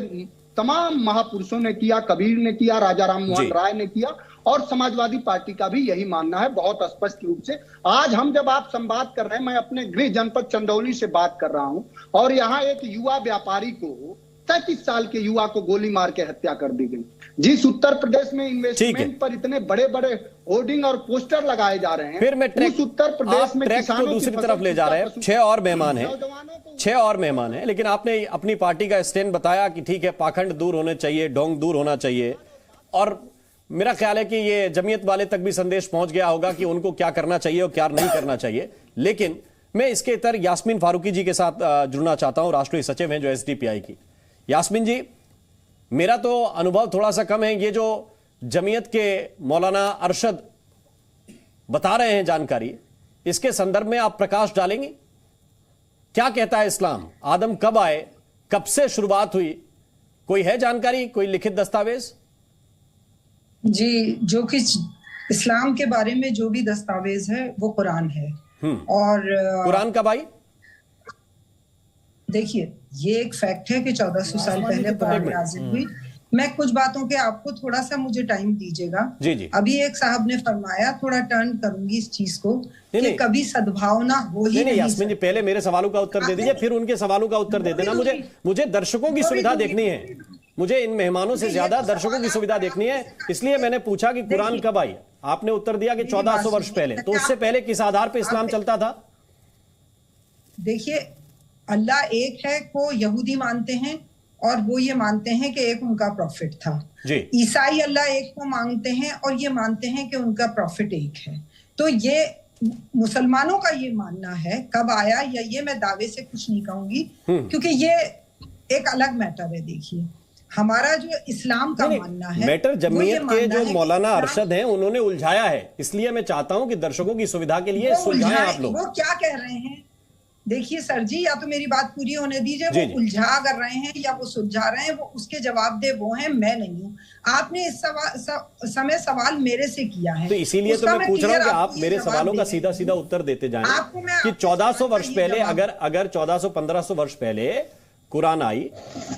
तमाम महापुरुषों ने किया, कबीर ने किया, राजा राम मोहन राय ने किया, और समाजवादी पार्टी का भी यही मानना है बहुत स्पष्ट रूप से। आज हम जब आप संवाद कर रहे हैं, मैं अपने गृह जनपद चंदौली से बात कर रहा हूं, और यहाँ एक युवा व्यापारी को 33 साल के युवा को गोली मार के हत्या कर दी गई। जिस उत्तर प्रदेश में इन्वेस्टमेंट पर इतने बड़े बड़े होर्डिंग और पोस्टर लगाए जा रहे हैं, फिर मैं उस उत्तर प्रदेश में किसानों को दूसरी तरफ ले जा रहे हैं। 6 और मेहमान हैं, लेकिन आपने अपनी पार्टी का स्टैंड बताया कि ठीक है, पाखंड दूर होने चाहिए, ढोंग दूर होना चाहिए, और मेरा ख्याल है कि ये जमीयत वाले तक भी संदेश पहुंच गया होगा कि उनको क्या करना चाहिए और क्या नहीं करना चाहिए। लेकिन मैं इसके इतर यास्मीन फारूकी जी के साथ जुड़ना चाहता हूं, राष्ट्रीय सचिव हैं जो एसडीपीआई की। यास्मीन जी, मेरा तो अनुभव थोड़ा सा कम है, ये जो जमीयत के मौलाना अरशद बता रहे हैं जानकारी, इसके संदर्भ में आप प्रकाश डालेंगे? क्या कहता है इस्लाम? आदम कब आए, कब से शुरुआत हुई, कोई है जानकारी, कोई लिखित दस्तावेज? जी, जो कि इस्लाम के बारे में जो भी दस्तावेज है वो कुरान है। और कुरान कब आई? देखिए, ये एक फैक्ट है कि 1400 साल पहले कुरान नाज़िल हुई। मैं कुछ बातों के आपको थोड़ा सा मुझे टाइम दीजिएगा। जी। अभी एक साहब ने फरमाया, थोड़ा टर्न करूंगी इस चीज को, कि कभी सद्भावना हो ही नहीं। यास्मीन जी, पहले मेरे सवालों का उत्तर दे दीजिए, फिर उनके सवालों का उत्तर दे देना। मुझे दर्शकों की सुविधा देखनी है, मुझे इन मेहमानों से ज्यादा दर्शकों की सुविधा देखनी है, इसलिए मैंने पूछा कि कुरान कब आई। आपने उत्तर दिया कि 1400 वर्ष पहले। तो उससे पहले किस आधार पर इस्लाम चलता था? देखिए, अल्लाह एक है को यहूदी मानते हैं, और वो ये मानते हैं कि एक उनका प्रॉफिट था। ईसाई अल्लाह एक को मानते हैं और ये मानते हैं कि उनका प्रॉफिट एक है। तो ये मुसलमानों का ये मानना है। कब आया या ये मैं दावे से कुछ नहीं कहूंगी, क्योंकि ये एक अलग मैटर है। देखिए, हमारा जो इस्लाम का मानना है, मैटर जमीयत के जो मौलाना अरशद हैं उन्होंने उलझाया है, इसलिए मैं चाहता हूं कि दर्शकों की सुविधा के लिए सुलझाएं आप लोग। वो क्या कह रहे हैं? देखिए सर जी, या तो मेरी बात पूरी होने दीजिए। वो उलझा कर रहे हैं या वो सुलझा रहे हैं, वो उसके जवाब दे वो हैं, मैं नहीं हूँ। आपने इस समय सवाल मेरे से किया है, तो इसीलिए तो मैं पूछ रहा हूँ कि आप मेरे सवालों का सीधा सीधा उत्तर देते जाएं कि 1400 वर्ष पहले, अगर 1400-1500 वर्ष पहले कुरान आई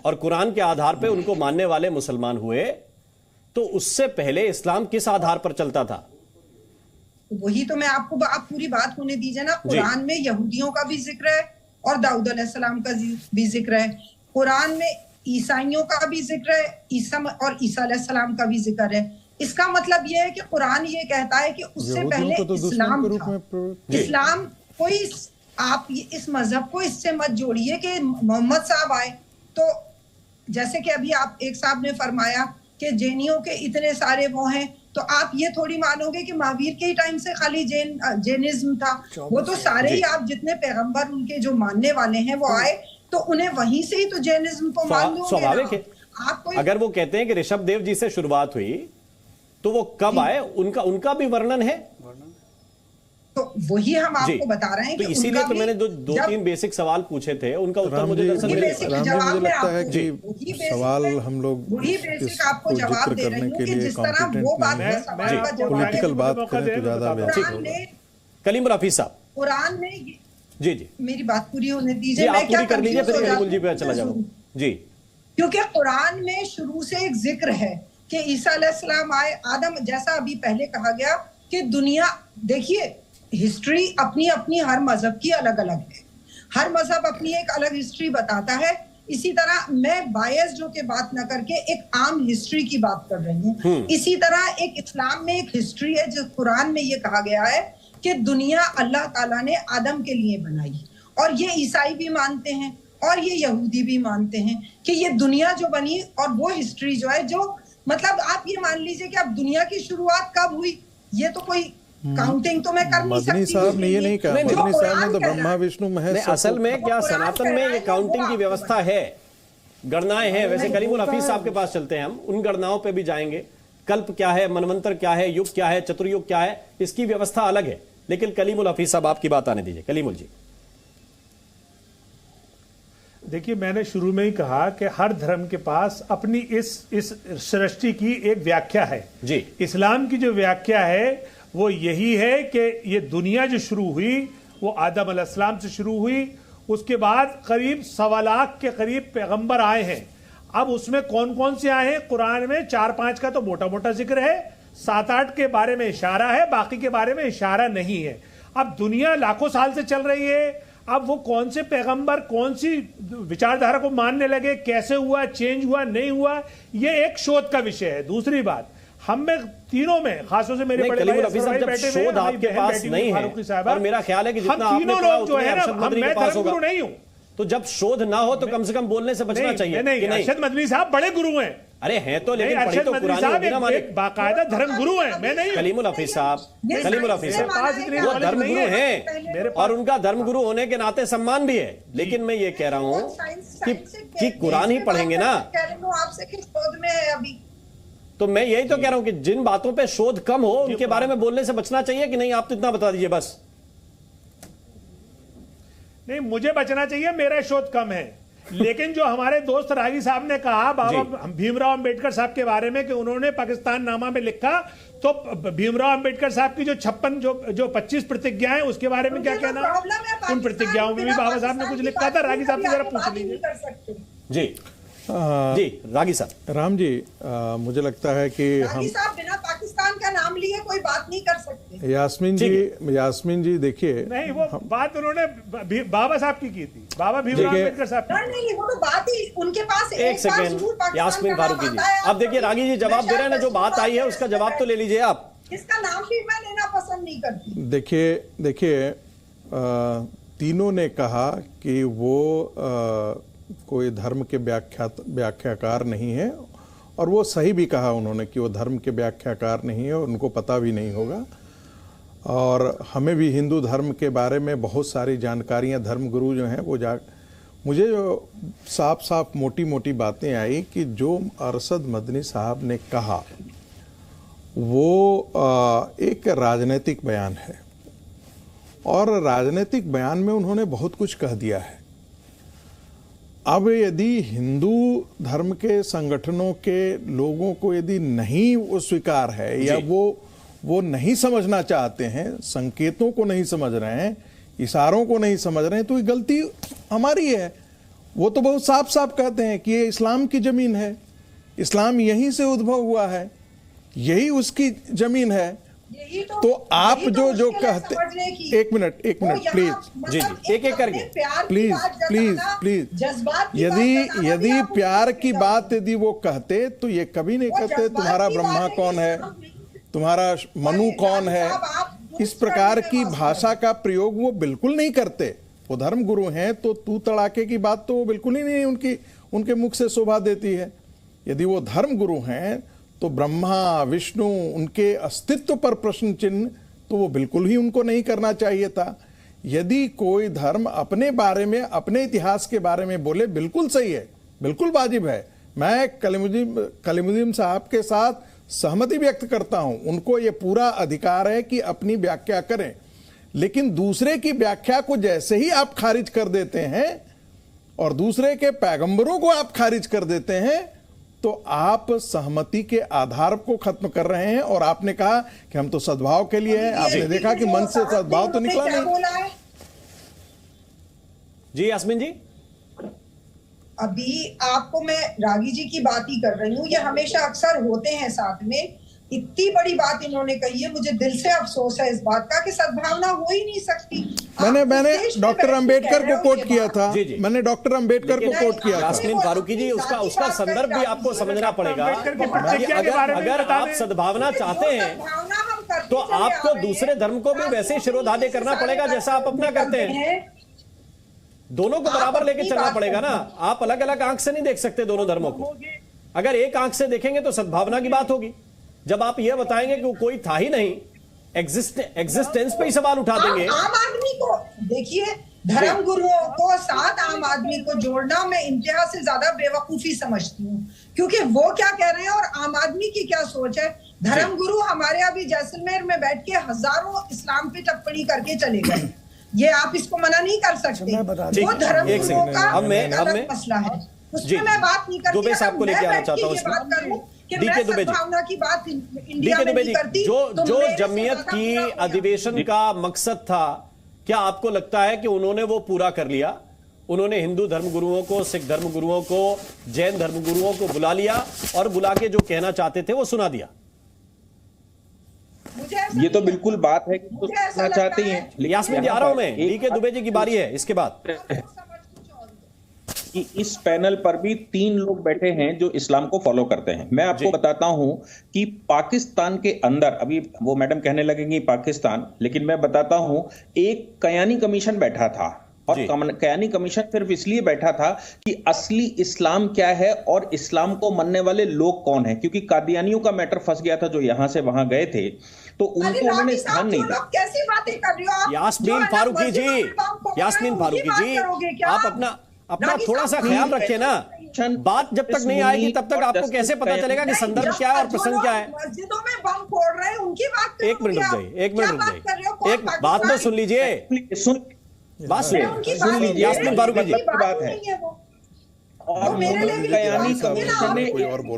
और कुरान के आधार पर उनको मानने वाले मुसलमान हुए, तो उससे पहले इस्लाम किस आधार पर चलता था? वही तो मैं आपको, आप पूरी बात होने दीजिए ना। कुरान में यहूदियों का भी जिक्र है और दाऊद अलैहिस्सलाम का भी जिक्र है। कुरान में ईसाइयों का भी जिक्र है, ईसा अलैहिस्सलाम का भी जिक्र है। इसका मतलब यह है कि कुरान ये कहता है कि उससे पहले इस्लाम था। इस्लाम कोई, आप इस मजहब को इससे मत जोड़िए कि मोहम्मद साहब आए। तो जैसे कि अभी आप एक साहब ने फरमाया कि जैनियों के इतने सारे वो हैं, तो आप ये थोड़ी मानोगे कि महावीर के ही टाइम से खाली जैनिज्म था? वो तो सारे ही आप जितने पैगंबर उनके जो मानने वाले हैं वो आए, तो उन्हें वहीं से ही तो जैनिज्म को मान लोगे। स्वाभाविक है। अगर वो कहते हैं कि ऋषभ देव जी से शुरुआत हुई, तो वो कब आए, उनका भी वर्णन है। तो वही हम आपको बता रहे हैं तो इसीलिए तो मैंने दो तीन बेसिक सवाल पूछे थे, उनका उत्तर मुझे दरअसल मुझे लगता है कि सवाल हम लोग आपको जवाब दे रहे हैं कि जिस तरह वो बात पॉलिटिकल बात करें तो ज्यादा बेहतर होगा। कलीम रफी साहब, कुरान में जी मेरी बात पूरी होने दीजिए, मैं क्या कर लीजिए, फिर कलीमुल जी पे चला जाऊंगा जी। क्योंकि कुरान में शुरू से एक जिक्र है कि ईसा अलैहिस्सलाम आए, आदम, जैसा अभी पहले कहा गया कि दुनिया, देखिए हिस्ट्री अपनी अपनी हर मजहब की अलग अलग है, हर मजहब अपनी एक अलग हिस्ट्री बताता है। इसी तरह मैं बायस जो के बात ना करके एक आम हिस्ट्री की बात कर रही हूँ। इसी तरह एक इस्लाम में एक हिस्ट्री है जो कुरान में ये कहा गया है कि दुनिया अल्लाह ताला ने आदम के लिए बनाई, और ये ईसाई भी मानते हैं और ये यहूदी भी मानते हैं कि ये दुनिया जो बनी, और वो हिस्ट्री जो है, जो मतलब आप ये मान लीजिए कि अब दुनिया की शुरुआत कब हुई, ये तो कोई काउंटिंग तो मैं कर नहीं सकती। मदनी साहब ने ये नहीं कहा, मदनी साहब ने तो ब्रह्मा विष्णु महेश, असल में क्या सनातन में ये काउंटिंग की व्यवस्था है, गणनाएं हैं। वैसे कलीमुल हफीज साहब के पास चलते हैं, हम उन गणनाओं पे भी जाएंगे। कल्प क्या है, मनवंतर क्या है, युग क्या है, चतुर्युग क्या है, इसकी व्यवस्था अलग है। लेकिन कलीमुल हफीज साहब आपकी बात आने दीजिए। कलीमुल जी, देखिए मैंने शुरू में ही कहा कि हर धर्म के पास अपनी इस सृष्टि की एक व्याख्या है जी। इस्लाम की जो व्याख्या है वो यही है कि ये दुनिया जो शुरू हुई वो आदम अलैहिस्सलाम से शुरू हुई, उसके बाद करीब 1.25 लाख के करीब पैगंबर आए हैं। अब उसमें कौन कौन से आए हैं, कुरान में 4-5 का तो मोटा मोटा जिक्र है, 7-8 के बारे में इशारा है, बाकी के बारे में इशारा नहीं है। अब दुनिया लाखों साल से चल रही है, अब वो कौन से पैगंबर कौन सी विचारधारा को मानने लगे, कैसे हुआ, चेंज हुआ, नहीं हुआ, ये एक शोध का विषय है। दूसरी बात, हम में तीनों में, खासतौर से मेरे बड़े भाई बैठे हुए हैं, आपके पास नहीं है, और मेरा ख्याल है कि जितना आपने पढ़ा जो है ना, मैं धर्मगुरु नहीं हूं, तो जब शोध ना हो तो कम से कम बोलने से बचना चाहिए। नहीं, अरशद मदनी साहब बड़े गुरु हैं। अरे हैं तो, लेकिन पढ़ी तो कुरान में ना मालिक, बाकायदा धर्म गुरु हैं। मैं नहीं, कलीमुल हफीज साहब, कलीमुल हफीज साहब वो धर्म गुरु हैं, और उनका धर्म गुरु होने के नाते सम्मान भी है। लेकिन मैं ये कह रहा हूँ कि कुरान ही पढ़ेंगे ना, आपसे किस शोध में है अभी, तो मैं यही तो कह रहा हूं कि जिन बातों पे शोध कम हो उनके बारे में बोलने से बचना चाहिए कि नहीं। आप तो इतना बता दीजिए बस। नहीं, मुझे बचना चाहिए, मेरा शोध कम है। लेकिन जो हमारे दोस्त रागी साहब ने कहा बाबा भीमराव अंबेडकर साहब के बारे में कि उन्होंने पाकिस्तान नामा में लिखा, तो भीमराव अंबेडकर साहब की जो 25 प्रतिज्ञाएं, उसके बारे में क्या कहना? उन प्रतिज्ञाओं में भी बाबा साहब ने कुछ लिखा था। रागी साहब से जरा पूछ लीजिए। जी जी, रागी साहब। राम जी, मुझे लगता है कि हम बिना पाकिस्तान का नाम लिए कोई बात नहीं कर सकते। यास्मीन जी देखिए, नहीं वो बात उन्होंने बाबा साहब की थी, बाबा भीमराव अम्बेडकर साहब। नहीं, वो तो बात ही उनके पास एक सेकंड, यास्मीन फारूकी जी, अब देखिए रागी जी जवाब दे रहे हैं ना, जो बात आई है उसका जवाब तो ले लीजिए आप। इसका नाम भी मैं लेना पसंद नहीं करती। देखिए तीनों ने कहा कि वो कोई धर्म के व्याख्याकार नहीं है, और वो सही भी कहा उन्होंने कि वो धर्म के व्याख्याकार नहीं है, और उनको पता भी नहीं होगा। और हमें भी हिंदू धर्म के बारे में बहुत सारी जानकारियां धर्मगुरु जो हैं वो मुझे जो साफ साफ मोटी मोटी बातें आई कि जो अरशद मदनी साहब ने कहा वो एक राजनीतिक बयान है, और राजनीतिक बयान में उन्होंने बहुत कुछ कह दिया है। अब यदि हिंदू धर्म के संगठनों के लोगों को यदि नहीं वो स्वीकार है, या वो नहीं समझना चाहते हैं, संकेतों को नहीं समझ रहे हैं, इशारों को नहीं समझ रहे हैं, तो ये गलती हमारी है। वो तो बहुत साफ साफ कहते हैं कि ये इस्लाम की जमीन है, इस्लाम यहीं से उद्भव हुआ है, यही उसकी जमीन है। तो आप जो कहते, एक मिनट प्लीज, जी एक एक करके प्लीज, यदि प्यार की बात यदि वो कहते तो ये कभी नहीं कहते तुम्हारा ब्रह्मा कौन है, तुम्हारा मनु कौन है। इस प्रकार की भाषा का प्रयोग वो बिल्कुल नहीं करते। वो धर्म गुरु हैं तो तू तड़ाके की बात तो वो बिल्कुल ही नहीं उनकी उनके मुख से शोभा देती है। यदि वो धर्म गुरु हैं तो ब्रह्मा विष्णु उनके अस्तित्व पर प्रश्न चिन्ह तो वो बिल्कुल ही उनको नहीं करना चाहिए था। यदि कोई धर्म अपने बारे में, अपने इतिहास के बारे में बोले, बिल्कुल सही है, बिल्कुल वाजिब है। मैं कलीमुद्दीन साहब के साथ सहमति व्यक्त करता हूं, उनको ये पूरा अधिकार है कि अपनी व्याख्या करें, लेकिन दूसरे की व्याख्या को जैसे ही आप खारिज कर देते हैं और दूसरे के पैगंबरों को आप खारिज कर देते हैं तो आप सहमति के आधार को खत्म कर रहे हैं। और आपने कहा कि हम तो सद्भाव के लिए हैं, आपने देखा कि मन से सद्भाव तो निकला नहीं। जी यास्मीन जी, अभी आपको मैं रागी जी की बात ही कर रही हूँ, ये हमेशा अक्सर होते हैं साथ में। इतनी बड़ी बात इन्होंने कही है, मुझे दिल से अफसोस है इस बात का कि सद्भावना हो ही नहीं सकती। मैंने डॉक्टर अंबेडकर को कोट किया था, मैंने डॉक्टर अंबेडकर को कोट किया था। यास्मीन फारूकी जी, उसका संदर्भ भी आपको समझना पड़ेगा। अगर आप सद्भावना चाहते हैं तो आपको दूसरे धर्म को भी वैसे शिरोधार्य करना पड़ेगा जैसा आप अपना करते हैं। दोनों को बराबर लेके चलना पड़ेगा ना। आप अलग अलग आंख से नहीं देख सकते दोनों धर्मों को। अगर एक आंख से देखेंगे तो सद्भावना की बात होगी। जब आप यह बताएंगे कि कोई था ही नहीं, एग्जिस्टेंस पे ही सवाल उठा देंगे। आम आदमी को देखिए, धर्म गुरुओं को साथ आम आदमी को जोड़ना मैं इंतहा से ज्यादा बेवकूफी समझती हूँ, क्योंकि वो क्या कह रहे हैं और आम आदमी की क्या सोच है। धर्म गुरु हमारे अभी जैसलमेर में बैठ के हजारों इस्लाम पे टिप्पणी करके चले गए, ये आप इसको मना नहीं कर सकते। वो धर्म गुरुओं का अलग मसला है, उसमें मैं बात नहीं करती। आपको लेके आना चाहता हूँ डीके दुबे की बात इंडिया में नहीं करती। जो जमीयत की अधिवेशन का मकसद था, क्या आपको लगता है कि उन्होंने वो पूरा कर लिया? उन्होंने हिंदू धर्म गुरुओं को, सिख धर्म गुरुओं को, जैन धर्म गुरुओं को बुला लिया और बुला के जो कहना चाहते थे वो सुना दिया। ये तो बिल्कुल बात है कि तो सुनना चाहते हैं। यास्मीन जी, आ रहा हूं मैं, डीके दुबे जी की बारी है इसके बाद। कि इस पैनल पर भी 3 लोग बैठे हैं जो इस्लाम को फॉलो करते हैं। मैं आपको बताता हूं कि पाकिस्तान के अंदर, अभी वो मैडम कहने लगेंगी पाकिस्तान, लेकिन मैं बताता हूं एक कयानी कमीशन बैठा था। और कयानी कमीशन सिर्फ इसलिए बैठा था कि असली इस्लाम क्या है और इस्लाम को मानने वाले लोग कौन है, क्योंकि कादियानियों का मैटर फंस गया था जो यहां से वहां गए थे, तो उनको उन्होंने स्थान नहीं दिया। कैसी बातें कर रही हो आप? यास्मीन फारूकी जी, आप अपना थोड़ा सा ख्याल रखिए ना। बात जब तक नहीं आएगी तब तक आपको कैसे पता चलेगा कि संदर्भ क्या है और प्रसंग क्या है? मस्जिदों में बम फोड़ रहे हैं उनकी बात। एक मिनट रुक जाइए, एक बात तो सुन लीजिए, बात सुन लीजिए। यास्मीन फारूकी जी, बात है और कयानी कमीशन ने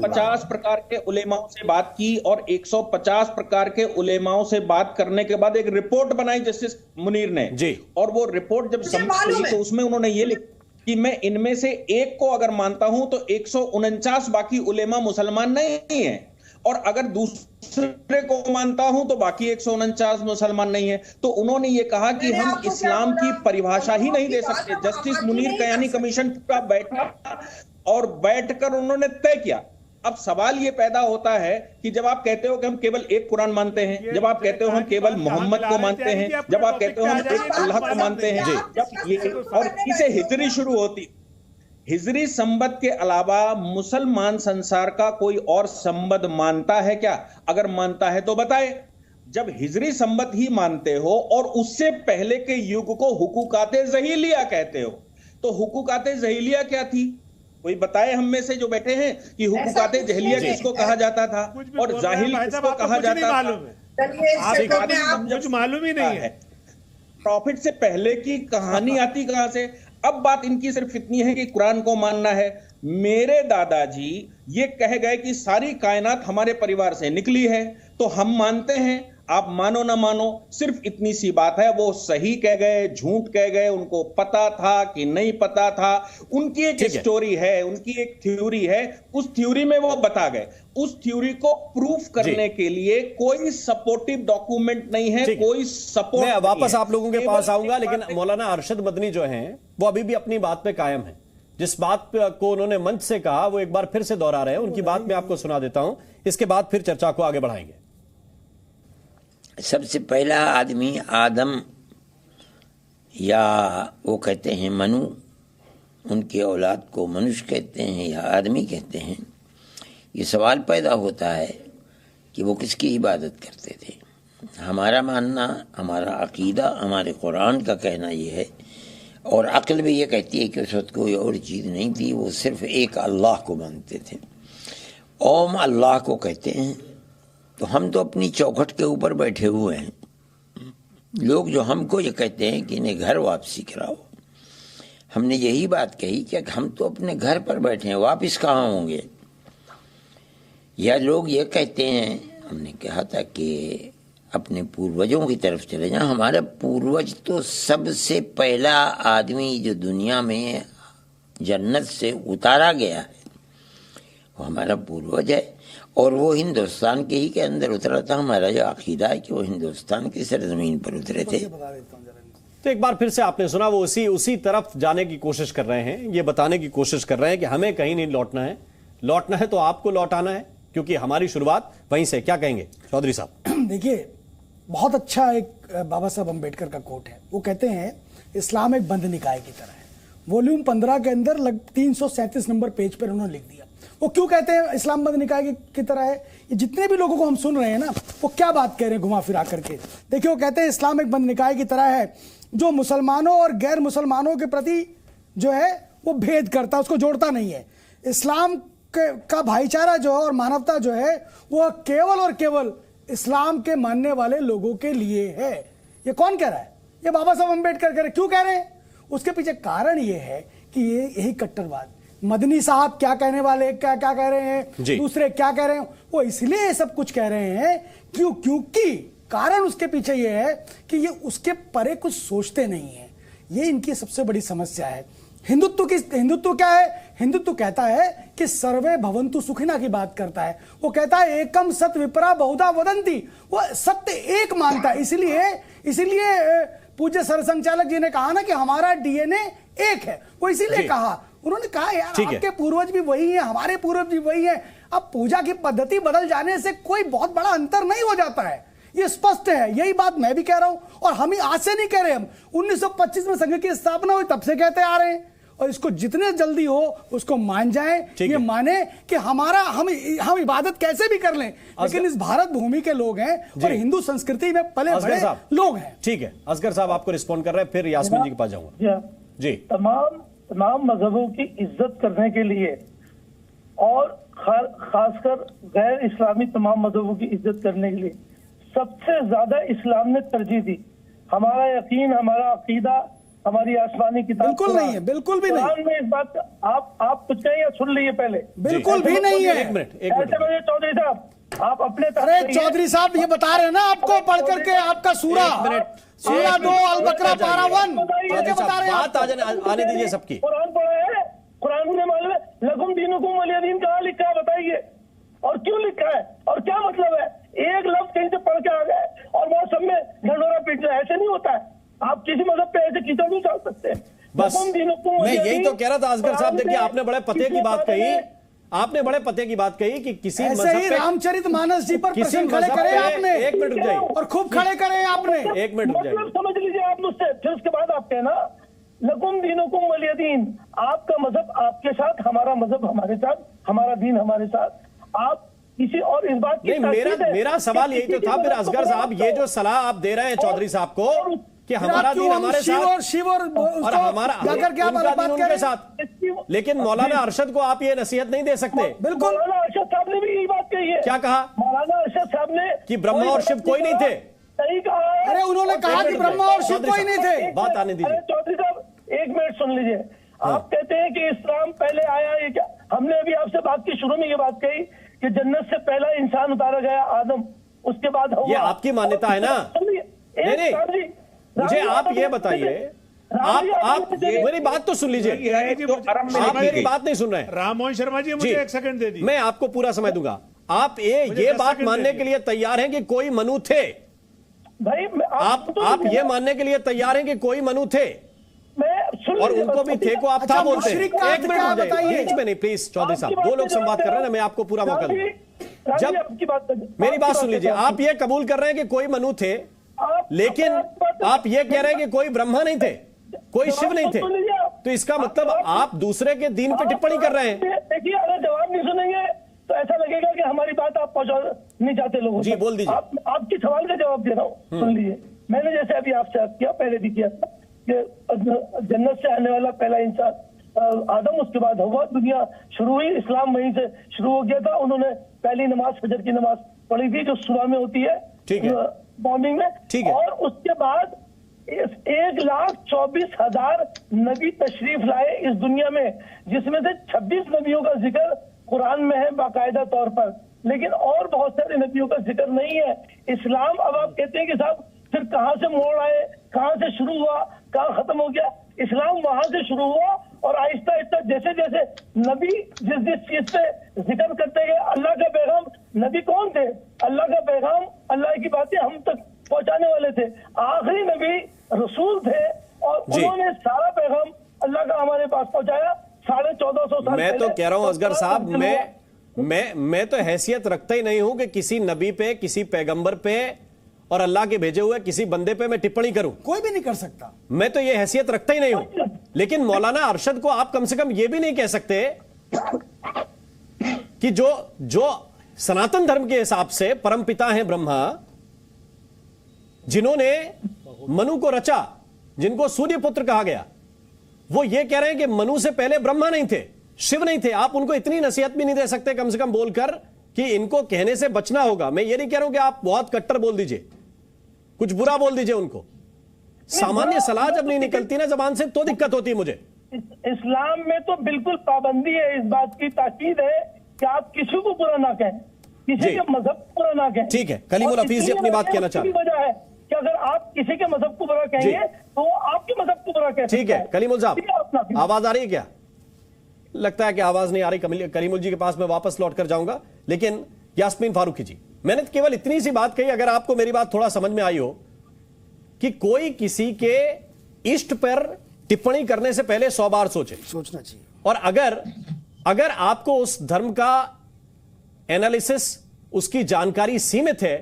50 प्रकार के उलेमाओं से बात की और 150 प्रकार के उलेमाओं से बात करने के बाद एक रिपोर्ट बनाई जस्टिस मुनीर ने जी। और वो रिपोर्ट जब सबमिट हुई तो उसमें उन्होंने ये लिखा कि मैं इनमें से एक को अगर मानता हूं तो 149 बाकी उलेमा मुसलमान नहीं है, और अगर दूसरे को मानता हूं तो बाकी 149 मुसलमान नहीं है। तो उन्होंने ये कहा कि हम इस्लाम की परिभाषा ही नहीं दे सकते। जस्टिस मुनीर कयानी कमीशन का बैठा और बैठकर उन्होंने तय किया। अब सवाल ये पैदा होता है कि जब आप कहते हो कि हम केवल एक कुरान मानते हैं, जब आप कहते हो हम केवल मोहम्मद को मानते हैं, जब आप कहते हो हम एक अल्लाह को मानते हैं, जब ये और इसे हिजरी शुरू होती, हिजरी संबत के अलावा मुसलमान संसार का कोई और संबत मानता है क्या? अगर मानता है तो बताए। जब हिजरी संबत ही मानते हो और उससे पहले के युग को हुकूकाते ज़हीलिया कहते हो, तो हुकूकाते ज़हीलिया क्या थी? कोई बताए हम में से जो बैठे हैं कि हुकूकाते जहलिया किसको कहा जाता था और जाहिल किसको कहा जाता था? कुछ मालूम ही नहीं है। प्रॉफिट से पहले की कहानी आती कहां से? अब बात इनकी सिर्फ इतनी है कि कुरान को मानना है। मेरे दादाजी ये कह गए कि सारी कायनात हमारे परिवार से निकली है, तो हम मानते हैं, आप मानो ना मानो, सिर्फ इतनी सी बात है। वो सही कह गए, झूठ कह गए, उनको पता था कि नहीं पता था, उनकी एक स्टोरी है, उनकी एक थ्योरी है, उस थ्योरी में वो बता गए। उस थ्योरी को प्रूफ करने के लिए कोई सपोर्टिव डॉक्यूमेंट नहीं है, कोई सपोर्ट। मैं वापस आप लोगों के पास आऊंगा, लेकिन मौलाना अरशद मदनी जो हैं वो अभी भी अपनी बात पे कायम है। जिस बात को उन्होंने मंच से कहा वो एक बार फिर से दोहरा रहे हैं। उनकी बात मैं आपको सुना देता हूं, इसके बाद फिर चर्चा को आगे बढ़ाएंगे। सबसे पहला आदमी आदम या वो कहते हैं मनु, उनके औलाद को मनुष्य कहते हैं या आदमी कहते हैं, ये सवाल पैदा होता है कि वो किसकी इबादत करते थे। हमारा मानना, हमारा अकीदा, हमारे कुरान का कहना ये है, और अक्ल भी ये कहती है कि उस वक्त कोई और चीज़ नहीं थी, वो सिर्फ एक अल्लाह को मानते थे। ओम अल्लाह को कहते हैं। तो हम तो अपनी चौखट के ऊपर बैठे हुए हैं। लोग जो हमको ये कहते हैं कि इन्हें घर वापसी कराओ, हमने यही बात कही कि हम तो अपने घर पर बैठे हैं, वापस कहाँ होंगे। या लोग ये कहते हैं, हमने कहा था कि अपने पूर्वजों की तरफ चले जाएं। हमारा पूर्वज तो सबसे पहला आदमी जो दुनिया में जन्नत से उतारा गया है वो हमारा पूर्वज है, और वो हिंदुस्तान के ही के अंदर उतरा था। हमारा जो अकीदा है कि वो हिंदुस्तान की सरजमीन पर उतरे थे। तो एक बार फिर से आपने सुना, वो उसी तरफ जाने की कोशिश कर रहे हैं, ये बताने की कोशिश कर रहे हैं कि हमें कहीं नहीं लौटना है, लौटना है तो आपको लौटाना है, क्योंकि हमारी शुरुआत वहीं से। क्या कहेंगे चौधरी साहब? देखिए, बहुत अच्छा एक बाबा साहब अम्बेडकर का कोट है। वो कहते हैं इस्लाम एक बंद निकाय की तरह है। वॉल्यूम 15 के अंदर 337 नंबर पेज पर उन्होंने लिख दिया। वो क्यों कहते हैं इस्लाम बंद निकाय की तरह है? ये जितने भी लोगों को हम सुन रहे हैं ना, वो क्या बात कह रहे हैं घुमा फिरा करके। देखिए, वो कहते हैं इस्लाम एक बंद निकाय की तरह है जो मुसलमानों और गैर मुसलमानों के प्रति जो है वो भेद करता है, उसको जोड़ता नहीं है। इस्लाम का भाईचारा जो है और मानवता जो है वो केवल और केवल इस्लाम के मानने वाले लोगों के लिए है। ये कौन कह रहा है? ये बाबा साहब अम्बेडकर कह रहे। क्यों कह रहे हैं? उसके पीछे कारण ये है कि ये यही कट्टरवाद, मदनी साहब क्या कहने वाले, क्या क्या कह रहे हैं, दूसरे क्या कह रहे हैं, वो इसलिए ये सब कुछ कह रहे हैं क्योंकि कारण उसके पीछे ये है कि ये उसके परे कुछ सोचते नहीं है। ये इनकी सबसे बड़ी समस्या है। हिंदुत्व क्या है? हिंदुत्व कहता है कि सर्वे भवन्तु सुखिना की बात करता है। वो कहता है एकम सत विपरा बहुधा वदंती, वो सत्य एक मानता है। इसीलिए पूज्य सरसंघचालक जी ने कहा ना कि हमारा डीएनए एक है। वो इसीलिए कहा, उन्होंने कहा यार आपके पूर्वज भी वही हैं, हमारे पूर्वज भी वही हैं। अब पूजा की पद्धति बदल जाने से कोई बहुत बड़ा अंतर नहीं हो जाता है, ये स्पष्ट है। यही बात मैं भी कह रहा हूं, और हम ही आज से नहीं कह रहे। हम 1925 में संघ की स्थापना हुई तब से कहते आ रहे हैं, और इसको जितने जल्दी हो उसको मान जाएं। ये माने कि हम इबादत कैसे भी कर लें, लेकिन इस भारत भूमि के लोग हैं और हिंदू संस्कृति में पले बड़े लोग हैं। ठीक है, असगर साहब आपको रिस्पॉन्ड कर रहे हैं, फिर यास्मीन जी के पास जाऊंगा। जी, तमाम मजहबों की इज्जत करने के लिए और खासकर गैर इस्लामी तमाम मजहबों की इज्जत करने के लिए सबसे ज्यादा इस्लाम ने तरजीह दी। हमारा यकीन, हमारा अकीदा, हमारी आसमानी किताब बिल्कुल नहीं है, बिल्कुल भी नहीं में इस बात आप कुछ कहें या सुन लीजिए पहले। बिल्कुल भी नहीं है। एक मिनट चौधरी साहब, आप अपने अरे चौधरी साहब ये बता रहे हैं ना आपको पढ़ करके आपका सूरा 2 अल-बकरा पारा 1 बता रहे हैं। आने दीजिए सबकी। कुरान पढ़ा है, कुरान में मालूम है लकुम दीनुकुम वलिय दीन कहाँ लिखा है बताइए, और क्यों लिखा है और क्या मतलब है? एक लफ्ज कहीं से पढ़ के आ गए और वो सब में ढंढोरा पीट रहे, ऐसे नहीं होता है। आप किसी मजहब पे ऐसे कीचड़ नहीं डाल सकते। बस मैं यही तो कह रहा था असगर साहब, देखिए आपने बड़े पते की बात कही, आपने बड़े पते की बात कही कि किसी ऐसे ही रामचरितमानस जी पर प्रश्न खड़े करे आपने। एक मिनट रुक जाइए, और खूब खड़े करे आपने। एक मिनट रुक जाइए, समझ लीजिए आप मुझसे, फिर उसके बाद आप कहना लकुम दीनुकुम वलिय दीन, आपका मजहब आपके साथ, हमारा मजहब हमारे साथ, हमारा दीन हमारे साथ। आप किसी और इस बात की मेरा सवाल यही तो था। फिर असगर साहब ये जो सलाह आप दे रहे हैं चौधरी साहब को कि हमारा दीन हमारे साथ शिव और हमारा उनका दीन उनके साथ, लेकिन मौलाना अरशद को आप ये नसीहत नहीं दे सकते। बिल्कुल, मौलाना अरशद साहब ने भी यही बात कही है। क्या कहा? मौलाना अरशद साहब ने कि ब्रह्मा और शिव कोई नहीं थे। सही कहा है। अरे उन्होंने कहा कि ब्रह्मा और शिव कोई नहीं थे। बात आने दीजिए। चौधरी साहब एक मिनट सुन लीजिए। आप कहते हैं कि इस्लाम पहले आया, ये क्या? हमने अभी आपसे बात की, शुरू में ये बात कही कि जन्नत से पहला इंसान उतारा गया आदम, उसके बाद ये आपकी मान्यता है ना? नहीं, मुझे आप ये बताइए, आप मेरी बात तो सुन लीजिए। आप मेरी बात नहीं सुन रहे हैं। राममोहन शर्मा जी, मुझे एक सेकंड दे दीजिए, मैं आपको पूरा समय दूंगा। आप ये बात मानने के लिए तैयार हैं कि कोई मनु थे? भाई आप ये मानने के लिए तैयार हैं कि कोई मनु थे और उनको भी थे को आप था बोलते हैं? एक मिनट बताइए, बीच में नहीं प्लीज चौधरी साहब, 2 लोग संवाद कर रहे हैं ना, मैं आपको पूरा मौका दूंगा। जब मेरी बात सुन लीजिए, आप ये कबूल कर रहे हैं कि कोई मनु थे, लेकिन आप ये कह रहे हैं कि कोई ब्रह्मा नहीं थे, कोई शिव नहीं थे। तो इसका मतलब आप दूसरे के दीन पे टिप्पणी कर रहे हैं। देखिए, अगर जवाब नहीं सुनेंगे तो ऐसा लगेगा कि हमारी बात आप पहुंचा नहीं चाहते लोगों जी, बोल दीजिए। आपके सवाल का जवाब दे रहा हूँ, सुन लीजिए। मैंने जैसे अभी आपसे अर्ज किया, पहले भी किया था कि जन्नत से आने वाला पहला इंसान आदम, उसके बाद हवा। दुनिया शुरू हुई, इस्लाम वहीं से शुरू हो गया था। उन्होंने पहली नमाज फजर की नमाज पढ़ी थी, जो सुबह में होती है, मॉर्निंग में। और उसके बाद 1,24,000 नबी तशरीफ लाए इस दुनिया में, जिसमें से 26 नबियों का जिक्र कुरान में है बाकायदा तौर पर, लेकिन और बहुत सारे नबियों का जिक्र नहीं है। इस्लाम, अब आप कहते हैं कि साहब फिर कहां से मोड़ आए, कहां से शुरू हुआ, कहां खत्म हो गया। इस्लाम वहां से शुरू हुआ और आहिस्ता आहिस्ता जैसे जैसे नबी जिस जिस चीज से जिक्र करते गए, अल्लाह का पैगाम, नबी कौन थे? अल्लाह का पैगाम, अल्लाह की बातें हम तक पहुंचाने वाले थे। आखिरी नबी रसूल थे और उन्होंने सारा पैगाम अल्लाह का हमारे पास पहुंचाया 1450 साल। मैं तो कह रहा हूं असगर साहब, मैं तो हैसियत रखता ही नहीं हूं कि किसी नबी पे, किसी पैगंबर पे और अल्लाह के भेजे हुए किसी बंदे पे मैं टिप्पणी करूं। कोई भी नहीं कर सकता। मैं तो ये हैसियत रखता ही नहीं हूं। लेकिन मौलाना अरशद को आप कम से कम ये भी नहीं कह सकते कि जो सनातन धर्म के हिसाब से परमपिता हैं ब्रह्मा, जिन्होंने मनु को रचा, जिनको सूर्य पुत्र कहा गया, वो ये कह रहे हैं कि मनु से पहले ब्रह्मा नहीं थे, शिव नहीं थे। आप उनको इतनी नसीहत भी नहीं दे सकते कम से कम बोलकर कि इनको कहने से बचना होगा। मैं ये नहीं कह रहा हूं कि आप बहुत कट्टर बोल दीजिए, कुछ बुरा बोल दीजिए उनको। सामान्य सलाह जब नहीं निकलती ना जबान से तो दिक्कत होती है मुझे। इस्लाम में तो बिल्कुल पाबंदी है, इस बात की ताकीद है कि आप किसी को बुरा ना कहें, किसी के मजहब को बुरा ना कहें। ठीक है, कलीमुल हफीज जी अपनी बात कहना चाहते हैं। वजह है कि अगर आप किसी के मजहब को बुरा कहेंगे तो वो आपके मजहब को बुरा कहते हैं। ठीक है कलीमुल साहब, आवाज आ रही है क्या? लगता है कि आवाज नहीं आ रही। कलीमुल जी के पास मैं वापस लौट कर जाऊंगा। लेकिन यास्मीन फारूकी जी, मैंने केवल इतनी सी बात कही, अगर आपको मेरी बात थोड़ा समझ में आई हो, कि कोई किसी के इष्ट पर टिप्पणी करने से पहले 100 बार सोचना चाहिए। और अगर आपको उस धर्म का एनालिसिस, उसकी जानकारी सीमित है,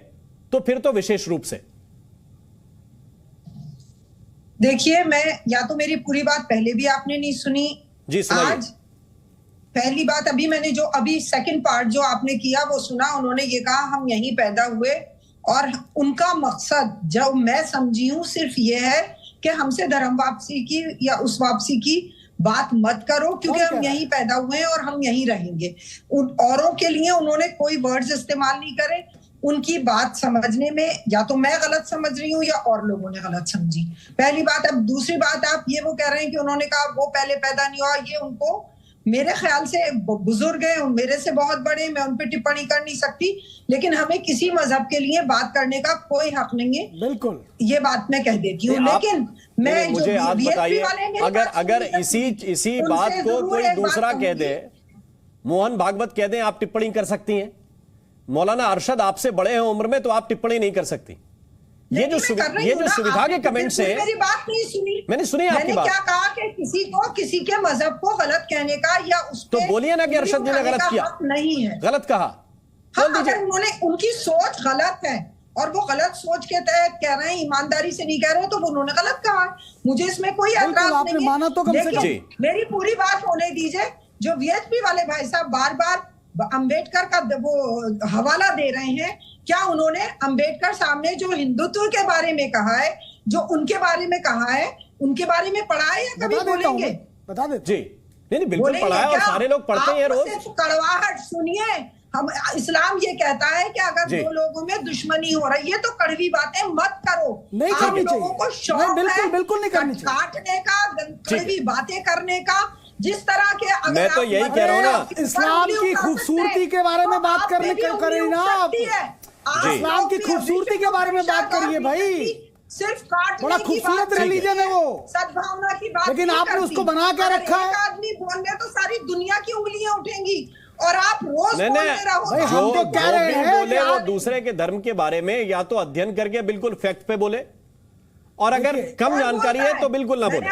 तो फिर तो विशेष रूप से देखिए, मैं या तो मेरी पूरी बात पहले भी आपने नहीं सुनी जी, आज पहली बात अभी मैंने जो अभी सेकंड पार्ट जो आपने किया वो सुना। उन्होंने ये कहा हम यहीं पैदा हुए और उनका मकसद जो मैं समझी हूं सिर्फ ये है कि हमसे धर्म वापसी की या उस वापसी की बात मत करो, क्योंकि हम यहीं पैदा हुए हैं और हम यहीं रहेंगे। उन औरों के लिए उन्होंने कोई वर्ड्स इस्तेमाल नहीं करे। उनकी बात समझने में या तो मैं गलत समझ रही हूँ या और लोगों ने गलत समझी, पहली बात। अब दूसरी बात, आप ये वो कह रहे हैं कि उन्होंने कहा वो पहले पैदा नहीं हुआ, ये उनको मेरे ख्याल से बुजुर्ग हैं, मेरे से बहुत बड़े, मैं उन पर टिप्पणी कर नहीं सकती, लेकिन हमें किसी मजहब के लिए बात करने का कोई हक नहीं है। बिल्कुल, ये बात मैं कह देती हूँ। लेकिन मैं मुझे आप बताइए, अगर इसी बात को कोई दूसरा कह दे, मोहन भागवत कह दे आप टिप्पणी कर सकती हैं, मौलाना अरशद आपसे बड़े हैं उम्र में तो आप टिप्पणी नहीं कर सकती। ये जो सुविधा के कमेंट्स है, मेरी बात नहीं सुनी। मैंने सुनी आपकी बात। क्या कहा कि किसी के मजहब को गलत कहने का या उस तो बोलिए ना कि अरशद जी ने गलत किया, नहीं है, गलत कहा। हाँ, अगर उन्होंने उनकी सोच गलत है और वो गलत सोच के तहत कह रहे हैं, ईमानदारी से नहीं कह रहे, तो उन्होंने गलत कहा। मुझे इसमें कोई एतराज नहीं है, तो लेकिन मेरी पूरी बात होने दीजिए। जो वीएचपी वाले भाई साहब बार बार अंबेडकर का वो हवाला दे रहे हैं, क्या उन्होंने अंबेडकर साहब ने जो हिंदुत्व के बारे में कहा है, जो उनके बारे में कहा है, उनके बारे में पढ़ा है या कभी बोलेंगे? बता दे जी, नहीं बिल्कुल पढ़ा है और सारे लोग पढ़ते हैं रोज। कड़वाहट सुनिए, हम इस्लाम ये कहता है कि अगर दो लोगों में दुश्मनी हो रही है तो कड़वी बातें मत करो। नहीं करनी चाहिए, लोगों को शौक बिल्कुल नहीं करनी चाहिए काटने का, कड़वी बातें करने का। जिस तरह के मैं तो यही कह रहा हूँ ना, इस्लाम की खूबसूरती के बारे में बात करें ना आप, इस्लाम की खूबसूरती के बारे में बात करिए भाई। सिर्फ काट बड़ा खूबसूरत रिलीजन है वो, सद्भावना की बात, लेकिन आपने उसको बना के रखा है। आदमी बोलने तो सारी दुनिया की उंगलियां उठेंगी और आप रोज जो कह रहे हैं बोले वो दूसरे के धर्म के बारे में या तो अध्ययन करके बिल्कुल फैक्ट पे बोले, और अगर कम जानकारी है तो बिल्कुल ना बोले।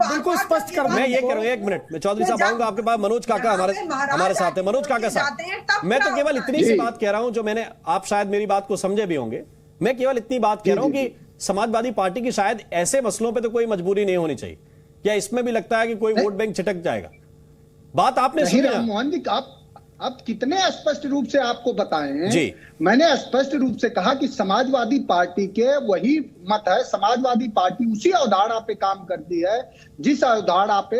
बिल्कुल स्पष्ट कर, मैं ये कह रहा हूँ, एक मिनट, मैं चौधरी साहब आऊंगा आपके पास। मनोज काका हमारे साथ है, मनोज काका साहब, मैं तो केवल इतनी सी बात कह रहा हूं जो मैंने, आप शायद मेरी बात को समझे भी होंगे, मैं केवल इतनी बात कह रहा हूं कि समाजवादी पार्टी की शायद ऐसे मसलों पे तो कोई मजबूरी नहीं होनी चाहिए क्या इसमें भी लगता है कि कोई वोट बैंक छिटक जाएगा? बात आपने सुनी ना मोहन जी, आप कितने स्पष्ट रूप से आपको बताएं जी। मैंने स्पष्ट रूप से कहा कि समाजवादी पार्टी के वही मत है। समाजवादी पार्टी उसी अवधारणा पे काम करती है जिस अवधारणा पे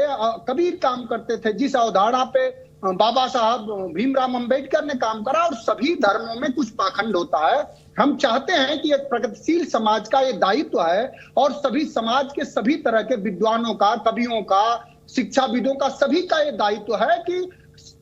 कबीर काम करते थे, जिस अवधारणा पे बाबा साहब भीमराव अंबेडकर ने काम करा। और सभी धर्मों में कुछ पाखंड होता है। हम चाहते हैं कि एक प्रगतिशील समाज का ये दायित्व है और सभी समाज के सभी तरह के विद्वानों का, कवियों का, शिक्षाविदों का, सभी का ये दायित्व है कि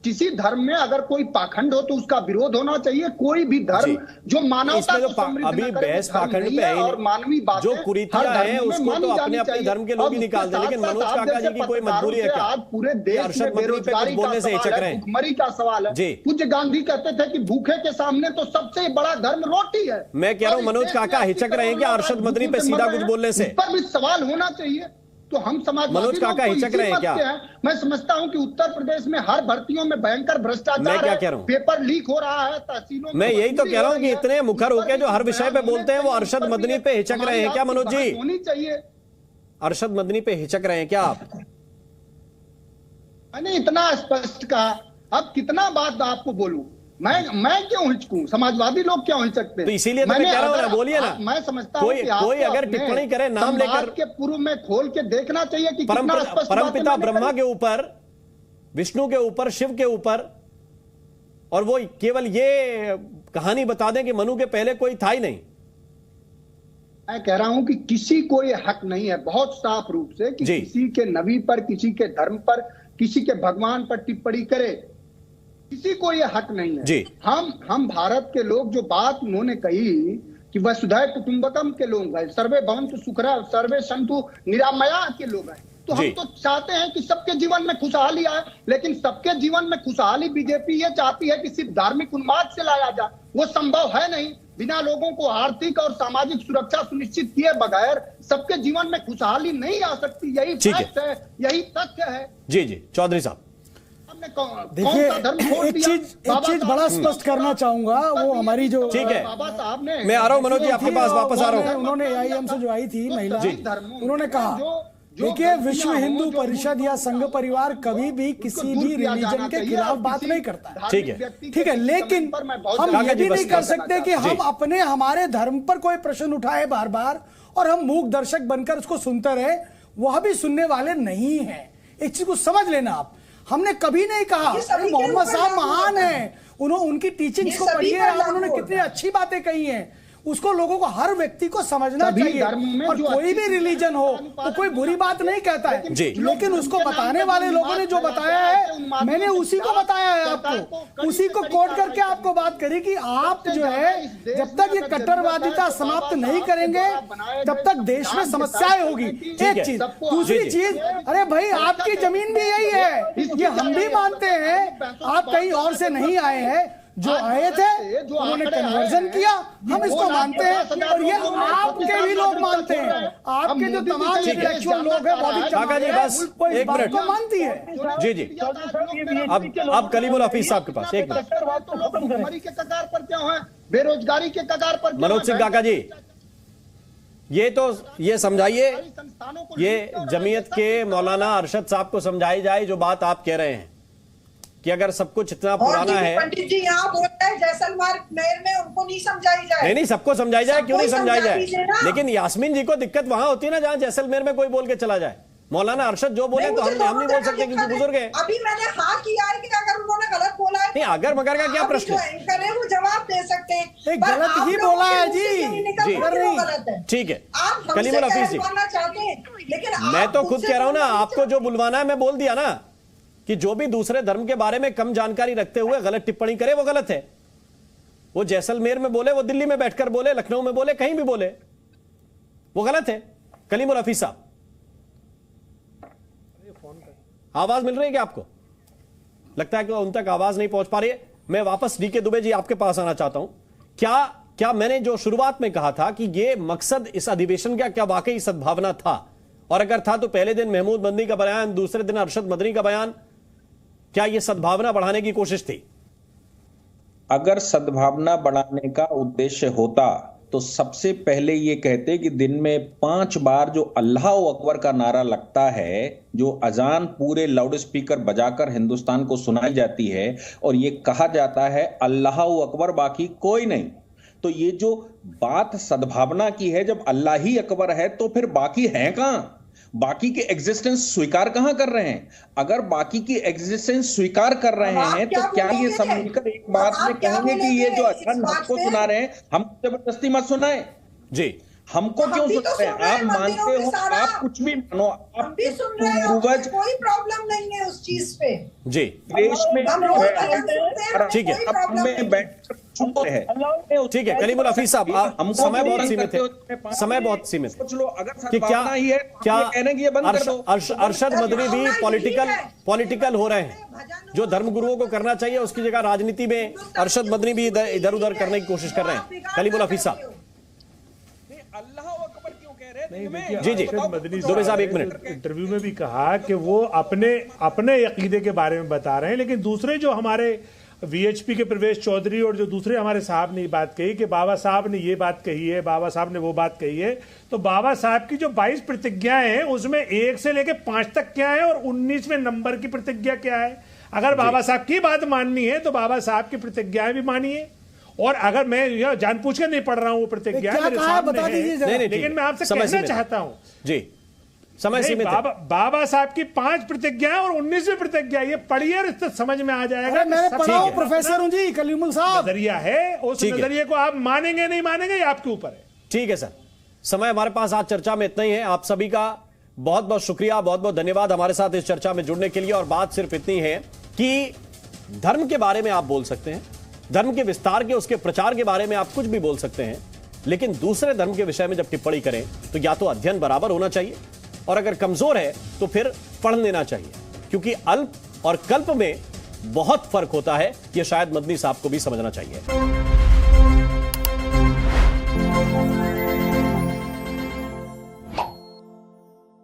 किसी धर्म में अगर कोई पाखंड हो तो उसका विरोध होना चाहिए। कोई भी धर्म जो मानवता को समृद्ध अभी बहस पाखंड पे है और मानवीय बातें जो कुरीतियां हैं उसको तो अपने अपने धर्म के लोग ही निकालते हैं। लेकिन मनोज काका जी की कोई मजबूरी है क्या? आज पूरे देश में बेरोजगारी का सवाल है, भुखमरी का सवाल है। पूज्य गांधी कहते थे कि भूखे के सामने तो सबसे बड़ा धर्म रोटी है। मैं कह रहा हूँ मनोज काका हिचक रहे हैं क्या अरशद मदनी पे सीधा कुछ बोलने से? पर भी सवाल होना चाहिए। तो हम समाजवादी मनोज काका हिचक रहे हैं क्या? मैं समझता हूं कि उत्तर प्रदेश में हर भर्तियों में भयंकर भ्रष्टाचार है, पेपर लीक हो रहा है तहसीलों में। मैं यही तो कह रहा हूं कि इतने मुखर होकर जो हर विषय पे बोलते हैं वो अरशद मदनी पे हिचक रहे हैं क्या मनोज जी? होनी चाहिए। अरशद मदनी पे हिचक रहे हैं क्या आप? मैंने इतना स्पष्ट कहा, अब कितना बात आपको बोलूं? मैं क्यों हिचकूं? समाजवादी लोग क्यों हिचकते? तो इसीलिए तो मैं कह रहा हूं ना, बोलिए ना। मैं समझता हूं कि कोई अगर टिप्पणी करे नाम लेकर के पूर्व में खोल के देखना चाहिए कि परमपिता ब्रह्मा के ऊपर, विष्णु के ऊपर, शिव के ऊपर, और वो केवल ये कहानी बता दें कि मनु के पहले कोई था ही नहीं। मैं कह रहा हूं कि किसी को ये हक नहीं है बहुत साफ रूप से कि किसी के नबी पर, किसी के धर्म पर, किसी के भगवान पर टिप्पणी करे। किसी को ये हक नहीं है जी। हम भारत के लोग, जो बात उन्होंने कही कि वसुधैव कुटुंबकम के लोग हैं, सर्वे भवन्तु सुखिनः, सर्वे सन्तु निरामया के लोग हैं, तो हम तो चाहते हैं कि सबके जीवन में खुशहाली आए। लेकिन सबके जीवन में खुशहाली बीजेपी ये चाहती है कि सिर्फ धार्मिक उन्माद से लाया जाए। वो संभव है नहीं। बिना लोगों को आर्थिक और सामाजिक सुरक्षा सुनिश्चित किए बगैर सबके जीवन में खुशहाली नहीं आ सकती। यही फैक्ट है, यही तथ्य है। जी जी चौधरी साहब, देखिए एक चीज बड़ा स्पष्ट करना चाहूंगा, वो हमारी जो ठीक है, मैं आ रहा हूँ मनोज जी आपके पास वापस आ रहा हूँ। उन्होंने AIM से जो आई थी महिला, उन्होंने कहा देखिए विश्व हिंदू परिषद या संघ परिवार कभी भी किसी भी रिलीजन के खिलाफ बात नहीं करता। ठीक है, ठीक है, लेकिन हम ये भी नहीं कर सकते कि हम अपने हमारे धर्म पर कोई प्रश्न उठाए बार बार और हम मूक दर्शक बनकर उसको सुनते रहे। वह भी सुनने वाले नहीं है। एक चीज को समझ लेना आप, हमने कभी नहीं कहा मोहम्मद साहब महान हैं, उनकी टीचिंग्स को पढ़िए, उन्होंने कितनी अच्छी बातें कही हैं, उसको लोगों को, हर व्यक्ति को समझना चाहिए। और कोई भी रिलीजन हो तो कोई बुरी बात नहीं कहता है, लेकिन उसको बताने वाले लोगों ने जो बताया है मैंने उसी को बताया है आपको, उसी को कोट करके आपको बात करी कि आप जो है जब तक ये कट्टरवादिता समाप्त नहीं करेंगे तब तक देश में समस्याएं होगी। एक चीज, दूसरी चीज, अरे भाई आपकी जमीन भी यही है, ये हम भी मानते हैं, आप कहीं और से नहीं आए हैं। जो आए थे उन्होंने कन्वर्जन किया, हम इसको मानते हैं और ये आपके भी लोग मानते हैं। आपके जो तमाम इंटेलेक्चुअल लोग हैं काका जी बस एक मिनट को मानती है। जी जी अब कलीमुल हफीज साहब के पास एक मिनट। भुखमरी के कगार पर क्यों है, बेरोजगारी के कगार पर मनोज सिंह काका जी ये समझाइए, ये जमीयत के मौलाना अरशद साहब को समझाई जाए जो बात आप कह रहे हैं कि अगर सब कुछ इतना पुराना है। पंडित जी यहाँ बोलते हैं जैसलमेर में उनको नहीं समझाई जाए। नहीं सबको समझाई जाए, क्यों नहीं समझाई जाए, लेकिन यास्मीन जी को दिक्कत वहां होती है ना जहां जैसलमेर में कोई बोल के चला जाए। मौलाना अरशद जो बोले तो हम नहीं बोल सकते क्योंकि बुजुर्ग है। अभी मैंने हाँ किया है कि अगर उन्होंने गलत बोला है नहीं, अगर मगर का क्या प्रश्न है, वो जवाब दे सकते हैं। गलत ही बोला है जी, ठीक है कलीमुल हफीज जी, लेकिन मैं तो खुद कह रहा हूँ ना, आपको जो बुलवाना है मैं बोल दिया ना कि जो भी दूसरे धर्म के बारे में कम जानकारी रखते हुए गलत टिप्पणी करे वो गलत है। वो जैसलमेर में बोले, वो दिल्ली में बैठकर बोले, लखनऊ में बोले, कहीं भी बोले, वो गलत है। कलीमुल हफीज साहब आवाज मिल रही है क्या आपको? लगता है कि उन तक आवाज नहीं पहुंच पा रही है। मैं वापस डीके दुबे जी आपके पास आना चाहता हूं। क्या मैंने जो शुरुआत में कहा था कि ये मकसद इस अधिवेशन का क्या वाकई सद्भावना था, और अगर था तो पहले दिन महमूद मदनी का बयान, दूसरे दिन अरशद मदनी का बयान, क्या यह सद्भावना बढ़ाने की कोशिश थी? अगर सद्भावना बढ़ाने का उद्देश्य होता तो सबसे पहले ये कहते कि दिन में 5 बार जो अल्लाह अकबर का नारा लगता है, जो अजान पूरे लाउड स्पीकर बजाकर हिंदुस्तान को सुनाई जाती है और ये कहा जाता है अल्लाह अकबर बाकी कोई नहीं, तो ये जो बात सद्भावना की है, जब अल्लाह ही अकबर है तो फिर बाकी हैं कहां? बाकी की एग्जिस्टेंस स्वीकार कहां कर रहे हैं? अगर बाकी की एग्जिस्टेंस स्वीकार कर रहे हैं तो क्या ये सब मिलकर एक बात में कहेंगे कि ये जो अजान हमको सुना रहे हैं, हम जबरदस्ती मत सुनाएं? जी, हमको क्यों सुना रहे हैं? आप मानते हो, आप कुछ भी मानो, आप पूर्वज, कोई प्रॉब्लम नहीं है उस चीज पे। जी, देश में ठीक है, हमें बैठकर ठीक है। कलीमुल हफीज साहब, समय बहुत सीमित है, समय बहुत सीमित है कि क्या अरशद मदनी भी पॉलिटिकल हो रहे हैं? जो धर्मगुरुओं को करना चाहिए उसकी जगह राजनीति में अरशद मदनी भी इधर उधर करने की कोशिश कर रहे हैं। कलीमुल हफीज साहब, जी जी, दुबे साहब 1 मिनट। इंटरव्यू में भी कहा कि वो अपने अकीदे के बारे में बता रहे हैं, लेकिन दूसरे जो हमारे वीएचपी के प्रवेश चौधरी और जो दूसरे हमारे साहब ने ये बात कही कि बाबा साहब ने ये बात कही है, बाबा साहब ने वो बात कही है, तो बाबा साहब की जो 22 प्रतिज्ञाएं हैं उसमें 1 से लेकर 5 तक क्या है और 19वें नंबर की प्रतिज्ञा क्या है? अगर बाबा साहब की बात माननी है तो बाबा साहब की प्रतिज्ञाएं भी मानिए, और अगर मैं यह जानबूझ कर नहीं पढ़ रहा हूं वो प्रतिज्ञा मेरे सामने है, लेकिन मैं आपसे कहना चाहता हूं जी, समय सीमित है। बाबा साहब की 5 प्रतिज्ञा और 19वीं प्रतिज्ञा, ये पढ़िए, समझ में आ जाएगा। मैं पढ़ा हूं, प्रोफेसर हूं जी, कलीमुल साहब। नजरिया है, उस नजरिए को आप मानेंगे नहीं मानेंगे ये आपके ऊपर है। ठीक है सर, समय हमारे पास आज चर्चा में इतना ही है। आप सभी का बहुत बहुत शुक्रिया, बहुत बहुत धन्यवाद हमारे साथ इस चर्चा में जुड़ने के लिए। और बात सिर्फ इतनी है कि धर्म के बारे में आप बोल सकते हैं, धर्म के विस्तार के, उसके प्रचार के बारे में आप कुछ भी बोल सकते हैं, लेकिन दूसरे धर्म के विषय में जब टिप्पणी करें तो या तो अध्ययन बराबर होना चाहिए, और अगर कमजोर है तो फिर पढ़ लेना चाहिए, क्योंकि अल्प और कल्प में बहुत फर्क होता है। यह शायद मदनी साहब को भी समझना चाहिए।